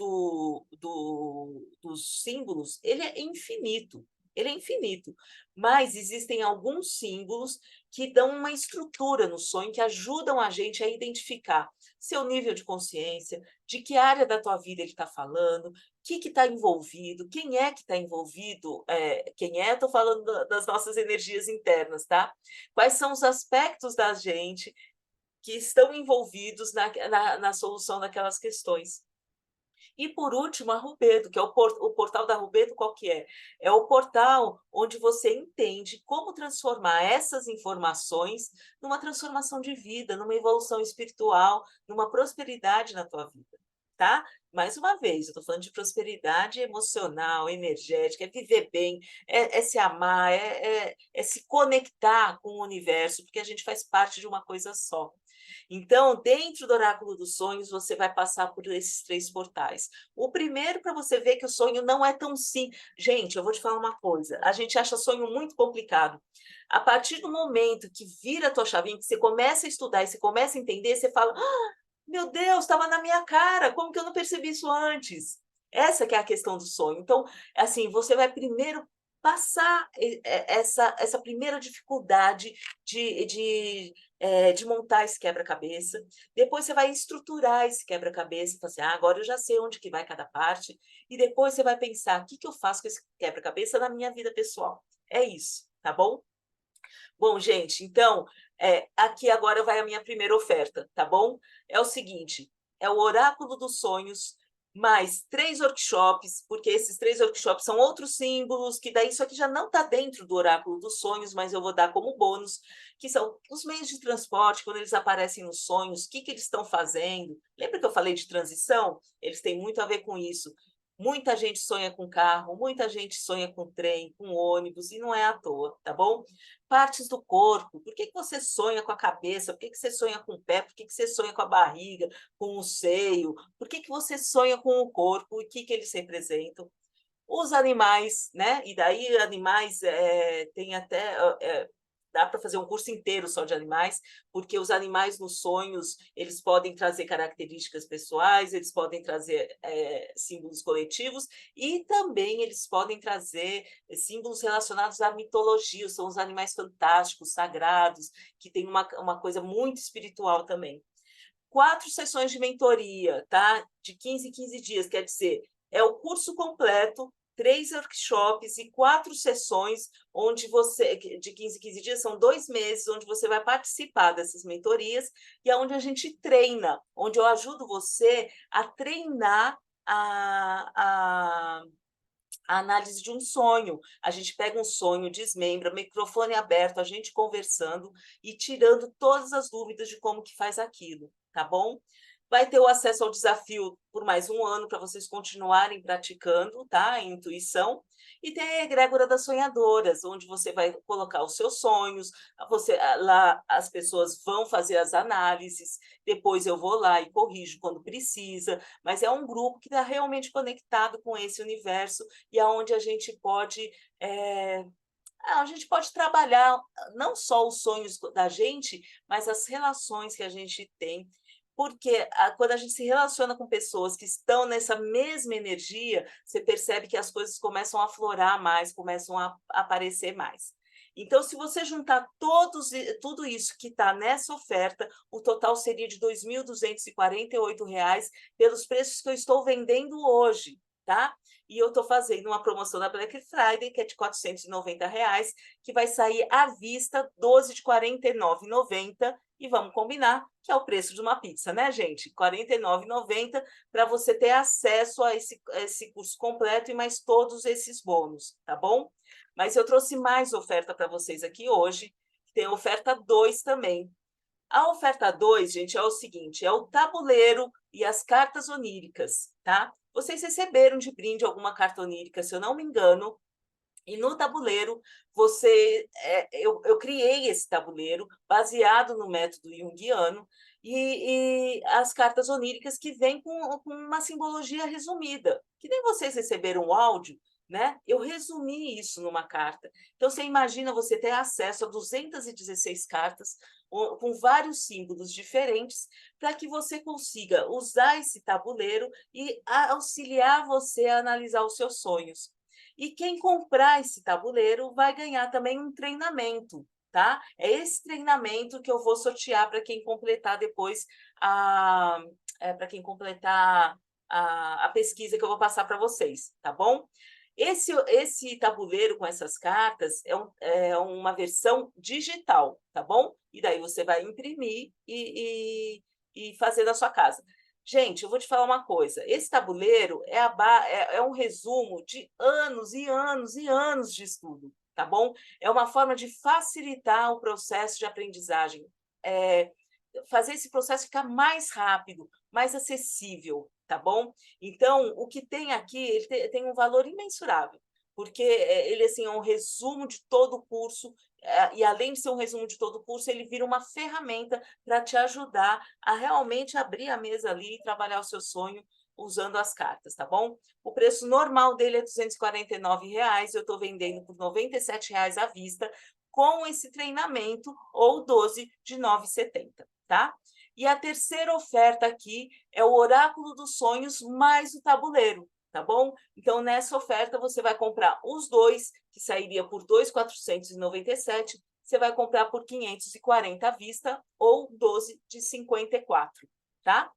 dos símbolos, ele é infinito, mas existem alguns símbolos que dão uma estrutura no sonho, que ajudam a gente a identificar seu nível de consciência, de que área da tua vida ele está falando, o que está envolvido, quem é que está envolvido, quem é, estou falando das nossas energias internas, tá? Quais são os aspectos da gente que estão envolvidos na solução daquelas questões. E, por último, a Rubedo, que é o portal da Rubedo, qual que é? É o portal onde você entende como transformar essas informações numa transformação de vida, numa evolução espiritual, numa prosperidade na tua vida, tá? Mais uma vez, eu estou falando de prosperidade emocional, energética, é viver bem, é se amar, é se conectar com o universo, porque a gente faz parte de uma coisa só. Então, dentro do oráculo dos sonhos, você vai passar por esses 3 portais. O primeiro, para você ver que o sonho não é tão simples. Gente, eu vou te falar uma coisa: a gente acha sonho muito complicado. A partir do momento que vira a tua chavinha, que você começa a estudar e você começa a entender, você fala: "Ah, meu Deus, estava na minha cara, como que eu não percebi isso antes?" Essa que é a questão do sonho. Então, assim, você vai primeiro passar essa primeira dificuldade de montar esse quebra-cabeça. Depois você vai estruturar esse quebra-cabeça, falar assim, agora eu já sei onde que vai cada parte, e depois você vai pensar, o que que eu faço com esse quebra-cabeça na minha vida pessoal? É isso, tá bom? Bom, gente, então, aqui agora vai a minha primeira oferta, tá bom? É o seguinte, é o Oráculo dos Sonhos, mais 3 workshops, porque esses 3 workshops são outros símbolos, que daí isso aqui já não está dentro do Oráculo dos Sonhos, mas eu vou dar como bônus, que são os meios de transporte, quando eles aparecem nos sonhos, o que eles estão fazendo. Lembra que eu falei de transição? Eles têm muito a ver com isso. Muita gente sonha com carro, muita gente sonha com trem, com ônibus, e não é à toa, tá bom? Partes do corpo. Por que você sonha com a cabeça? Por que você sonha com o pé? Por que você sonha com a barriga, com o seio? Por que você sonha com o corpo? E o que eles representam? Os animais, né? E daí animais tem até dá para fazer um curso inteiro só de animais, porque os animais nos sonhos eles podem trazer características pessoais, eles podem trazer símbolos coletivos e também eles podem trazer símbolos relacionados à mitologia, são os animais fantásticos, sagrados, que tem uma coisa muito espiritual também. 4 sessões de mentoria, tá? De 15 em 15 dias, quer dizer, é o curso completo, 3 workshops e 4 sessões, onde você, de 15 em 15 dias, são 2 meses, onde você vai participar dessas mentorias e é onde a gente treina, onde eu ajudo você a treinar a análise de um sonho. A gente pega um sonho, desmembra, microfone aberto, a gente conversando e tirando todas as dúvidas de como que faz aquilo, tá bom? Vai ter o acesso ao desafio por mais um ano para vocês continuarem praticando, tá? A intuição. E tem a egrégora das sonhadoras, onde você vai colocar os seus sonhos, lá as pessoas vão fazer as análises, depois eu vou lá e corrijo quando precisa, mas é um grupo que está realmente conectado com esse universo e aonde a gente pode trabalhar não só os sonhos da gente, mas as relações que a gente tem, porque quando a gente se relaciona com pessoas que estão nessa mesma energia, você percebe que as coisas começam a aflorar mais, começam a aparecer mais. Então, se você juntar tudo isso que está nessa oferta, o total seria de R$ 2.248 pelos preços que eu estou vendendo hoje, tá? E eu estou fazendo uma promoção da Black Friday, que é de R$ 490, que vai sair à vista 12 de R$ 49,90, e vamos combinar que é o preço de uma pizza, né, gente? R$ 49,90 para você ter acesso a esse curso completo e mais todos esses bônus, tá bom? Mas eu trouxe mais oferta para vocês aqui hoje, tem oferta 2 também. A oferta 2, gente, é o seguinte, é o tabuleiro e as cartas oníricas, tá? Vocês receberam de brinde alguma carta onírica, se eu não me engano, e no tabuleiro, eu criei esse tabuleiro baseado no método junguiano e as cartas oníricas que vêm com uma simbologia resumida, que nem vocês receberam o áudio, né? Eu resumi isso numa carta. Então, você imagina você ter acesso a 216 cartas com vários símbolos diferentes para que você consiga usar esse tabuleiro e auxiliar você a analisar os seus sonhos. E quem comprar esse tabuleiro vai ganhar também um treinamento, tá? É esse treinamento que eu vou sortear para quem completar depois para quem completar a pesquisa que eu vou passar para vocês, tá bom? Esse tabuleiro com essas cartas é uma versão digital, tá bom? E daí você vai imprimir e fazer na sua casa. Gente, eu vou te falar uma coisa: esse tabuleiro é um resumo de anos e anos e anos de estudo, tá bom? É uma forma de facilitar o processo de aprendizagem, fazer esse processo ficar mais rápido, mais acessível, tá bom? Então, o que tem aqui, ele tem um valor imensurável, porque ele assim, é um resumo de todo o curso, e além de ser um resumo de todo o curso, ele vira uma ferramenta para te ajudar a realmente abrir a mesa ali e trabalhar o seu sonho usando as cartas, tá bom? O preço normal dele é R$ 249, eu estou vendendo por R$ 97 à vista, com esse treinamento, ou 12 de R$ 9,70, tá? E a terceira oferta aqui é o Oráculo dos Sonhos mais o tabuleiro, tá bom? Então, nessa oferta, você vai comprar os dois, que sairia por R$ 2.497, você vai comprar por R$ 540 à vista, ou 12 de R$ 54, tá?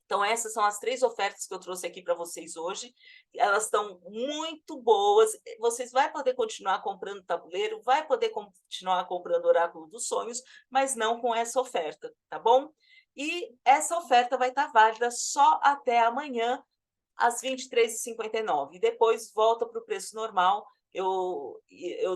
Então, essas são as 3 ofertas que eu trouxe aqui para vocês hoje. Elas estão muito boas. Vocês vão poder continuar comprando tabuleiro, vai poder continuar comprando Oráculo dos Sonhos, mas não com essa oferta, tá bom? E essa oferta vai estar válida só até amanhã, às 23h59. Depois volta para o preço normal. Eu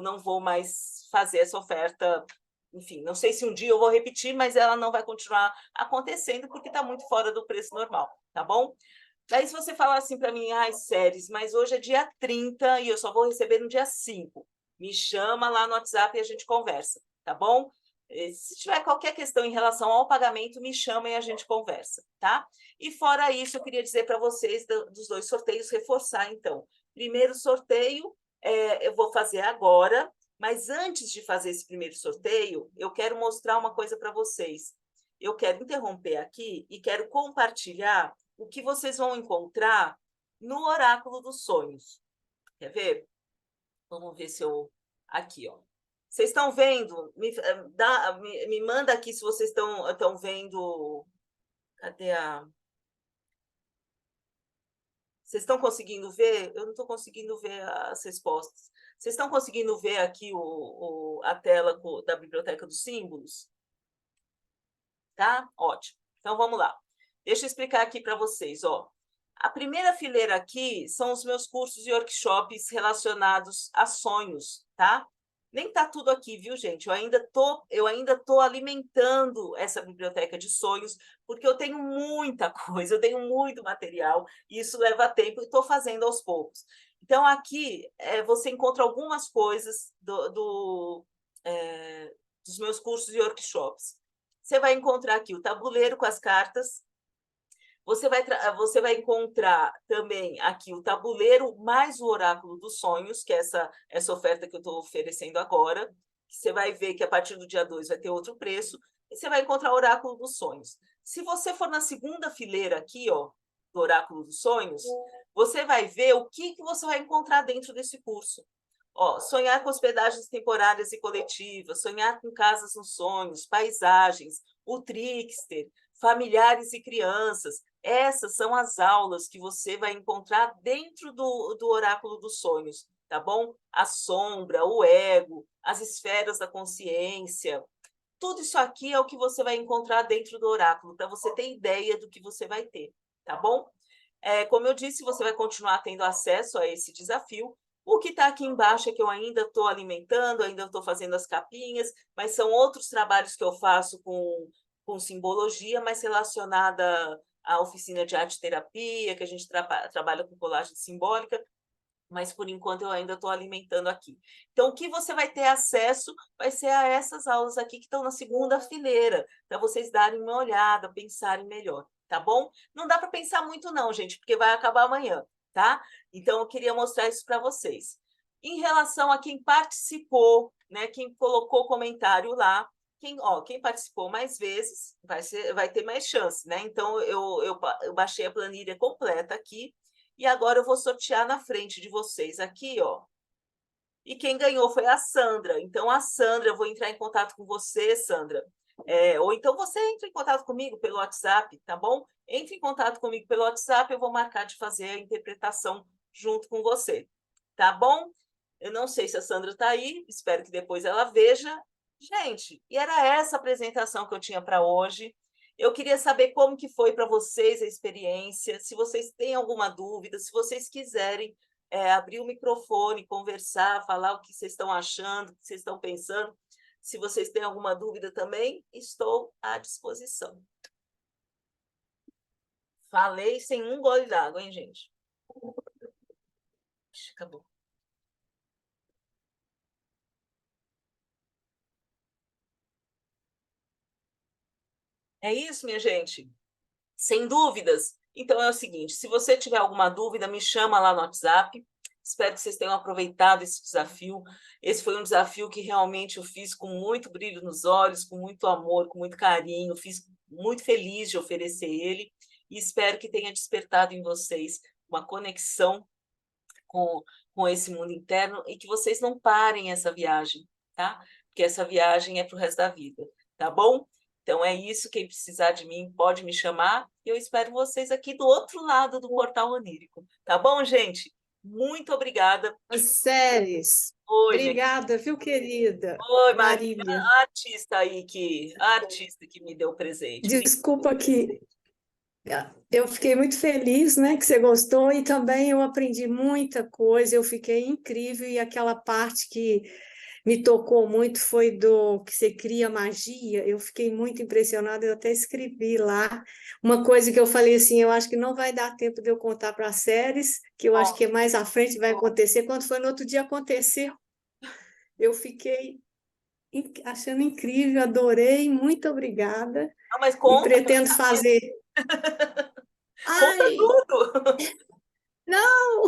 não vou mais fazer essa oferta. Enfim, não sei se um dia eu vou repetir, mas ela não vai continuar acontecendo porque está muito fora do preço normal, tá bom? Daí, se você falar assim para mim, ai, Séries, mas hoje é dia 30 e eu só vou receber no dia 5, me chama lá no WhatsApp e a gente conversa, tá bom? Se tiver qualquer questão em relação ao pagamento, me chama e a gente conversa, tá? E fora isso, eu queria dizer para vocês dos 2 sorteios, reforçar, então. Primeiro sorteio, eu vou fazer agora, mas antes de fazer esse primeiro sorteio, eu quero mostrar uma coisa para vocês. Eu quero interromper aqui e quero compartilhar o que vocês vão encontrar no Oráculo dos Sonhos. Quer ver? Vamos ver se eu... Aqui, ó. Vocês estão vendo? Me manda aqui se vocês estão vendo... Cadê a... Vocês estão conseguindo ver? Eu não estou conseguindo ver as respostas. Vocês estão conseguindo ver aqui a tela da Biblioteca dos Símbolos? Tá? Ótimo. Então, vamos lá. Deixa eu explicar aqui para vocês, ó. A primeira fileira aqui são os meus cursos e workshops relacionados a sonhos, tá? Nem está tudo aqui, viu, gente? Eu ainda tô alimentando essa biblioteca de sonhos, porque eu tenho muita coisa, eu tenho muito material, e isso leva tempo, e estou fazendo aos poucos. Então, aqui você encontra algumas coisas dos meus cursos e workshops. Você vai encontrar aqui o tabuleiro com as cartas. Você vai encontrar também aqui o tabuleiro mais o Oráculo dos Sonhos, que é essa oferta que eu estou oferecendo agora. Você vai ver que a partir do dia 2 vai ter outro preço. E você vai encontrar o Oráculo dos Sonhos. Se você for na segunda fileira aqui, ó, do Oráculo dos Sonhos, você vai ver o que você vai encontrar dentro desse curso. Ó, sonhar com hospedagens temporárias e coletivas, sonhar com casas nos sonhos, paisagens, o trickster, familiares e crianças. Essas são as aulas que você vai encontrar dentro do Oráculo dos Sonhos, tá bom? A sombra, o ego, as esferas da consciência. Tudo isso aqui é o que você vai encontrar dentro do oráculo, para você ter ideia do que você vai ter, tá bom? Como eu disse, você vai continuar tendo acesso a esse desafio. O que está aqui embaixo é que eu ainda estou alimentando, ainda estou fazendo as capinhas, mas são outros trabalhos que eu faço com simbologia, mais relacionada à oficina de arte-terapia, que a gente trabalha com colagem simbólica, mas por enquanto eu ainda estou alimentando aqui. Então, o que você vai ter acesso vai ser a essas aulas aqui que estão na segunda fileira, para vocês darem uma olhada, pensarem melhor, tá bom? Não dá para pensar muito não, gente, porque vai acabar amanhã. tá? Então, eu queria mostrar isso para vocês. Em relação a quem participou, né, quem colocou comentário lá, quem participou mais vezes vai ter mais chance, né? Então, eu baixei a planilha completa aqui e agora eu vou sortear na frente de vocês aqui, ó. E quem ganhou foi a Sandra. Então, a Sandra, eu vou entrar em contato com você, Sandra. Ou então você entra em contato comigo pelo WhatsApp, tá bom? Entre em contato comigo pelo WhatsApp, eu vou marcar de fazer a interpretação junto com você, tá bom? Eu não sei se a Sandra está aí, espero que depois ela veja. Gente, e era essa apresentação que eu tinha para hoje. Eu queria saber como que foi para vocês a experiência, se vocês têm alguma dúvida, se vocês quiserem abrir o microfone, conversar, falar o que vocês estão achando, o que vocês estão pensando. Se vocês têm alguma dúvida também, estou à disposição. Falei sem um gole d'água, hein, gente? Acabou. É isso, minha gente. Sem dúvidas. Então é o seguinte, se você tiver alguma dúvida, me chama lá no WhatsApp. Espero que vocês tenham aproveitado esse desafio. Esse foi um desafio que realmente eu fiz com muito brilho nos olhos, com muito amor, com muito carinho. Fiz muito feliz de oferecer ele e espero que tenha despertado em vocês uma conexão com, com esse mundo interno e que vocês não parem essa viagem, tá? Porque essa viagem é para o resto da vida, tá bom? Então é isso, quem precisar de mim pode me chamar e eu espero vocês aqui do outro lado do Portal Onírico, tá bom, gente? Muito obrigada. Séries. Oi, gente. Obrigada, viu, querida? Oi, Marília, Marília. a artista que me deu o presente. Desculpa que eu fiquei muito feliz, né, que você gostou e também eu aprendi muita coisa, eu fiquei incrível e aquela parte que me tocou muito foi do que você cria magia, eu fiquei muito impressionada, eu até escrevi lá uma coisa que eu falei assim, eu acho que não vai dar tempo de eu contar para as séries, que eu acho que mais à frente vai acontecer, quando foi no outro dia aconteceu, eu fiquei achando incrível, adorei, muito obrigada Não, mas e conta, pretendo fazer. conta Ai, tudo. não,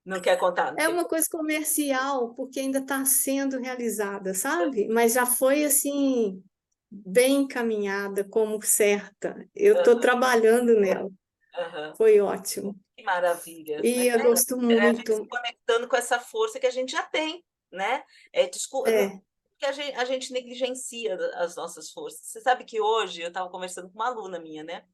Não quer contar, não é tem. uma coisa comercial, porque ainda está sendo realizada, sabe? Mas já foi assim, bem encaminhada, como certa. Eu estou trabalhando nela, Aham. foi ótimo. Que maravilha. E eu gosto A gente se muito. conectando com essa força que a gente já tem, né? É, Que a gente negligencia as nossas forças. Você sabe que hoje eu estava conversando com uma aluna minha, né?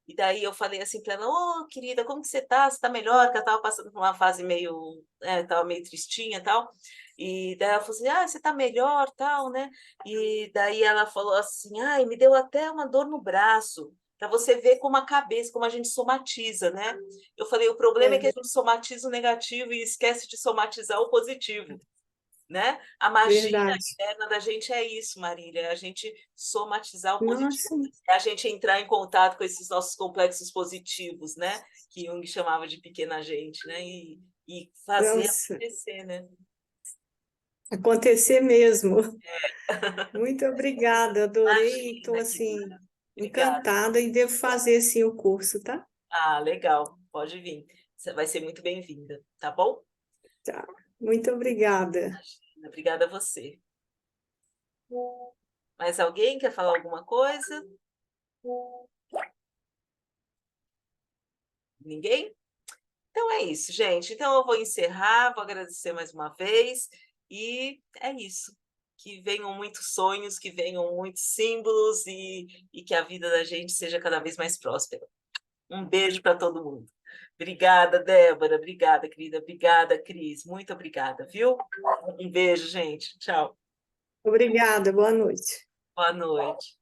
E daí eu falei assim para ela, ô, querida, como que você tá? Você tá melhor? Que ela estava passando por uma fase meio, tava meio tristinha e tal. E daí ela falou assim, ah, você tá melhor, tal, né? E daí ela falou assim, ai, me deu até uma dor no braço, para você ver como a cabeça, como a gente somatiza, né? Eu falei, o problema é que a é gente somatiza o negativo e esquece de somatizar o positivo, né? A magia verdade. interna da gente é isso, Marília, é a gente somatizar o positivo, Nossa, é a gente entrar em contato com esses nossos complexos positivos, né? Que Jung chamava de pequena gente, né? E fazer nossa, acontecer, né? acontecer mesmo. Muito obrigada, adorei, estou Imagina, assim, querida. Obrigada. encantada e devo fazer sim o curso, tá? Ah, legal. Pode vir. Você vai ser muito bem-vinda, tá bom? Tá. Muito obrigada. Imagina. Obrigada a você. Mais alguém quer falar alguma coisa? Ninguém? Então é isso, gente. Então eu vou encerrar, vou agradecer mais uma vez e é isso. Que venham muitos sonhos, que venham muitos símbolos e que a vida da gente seja cada vez mais próspera. Um beijo para todo mundo. Obrigada, Débora. Obrigada, querida. Obrigada, Cris. Muito obrigada, viu? Um beijo, gente. Tchau. Obrigada, boa noite. Boa noite.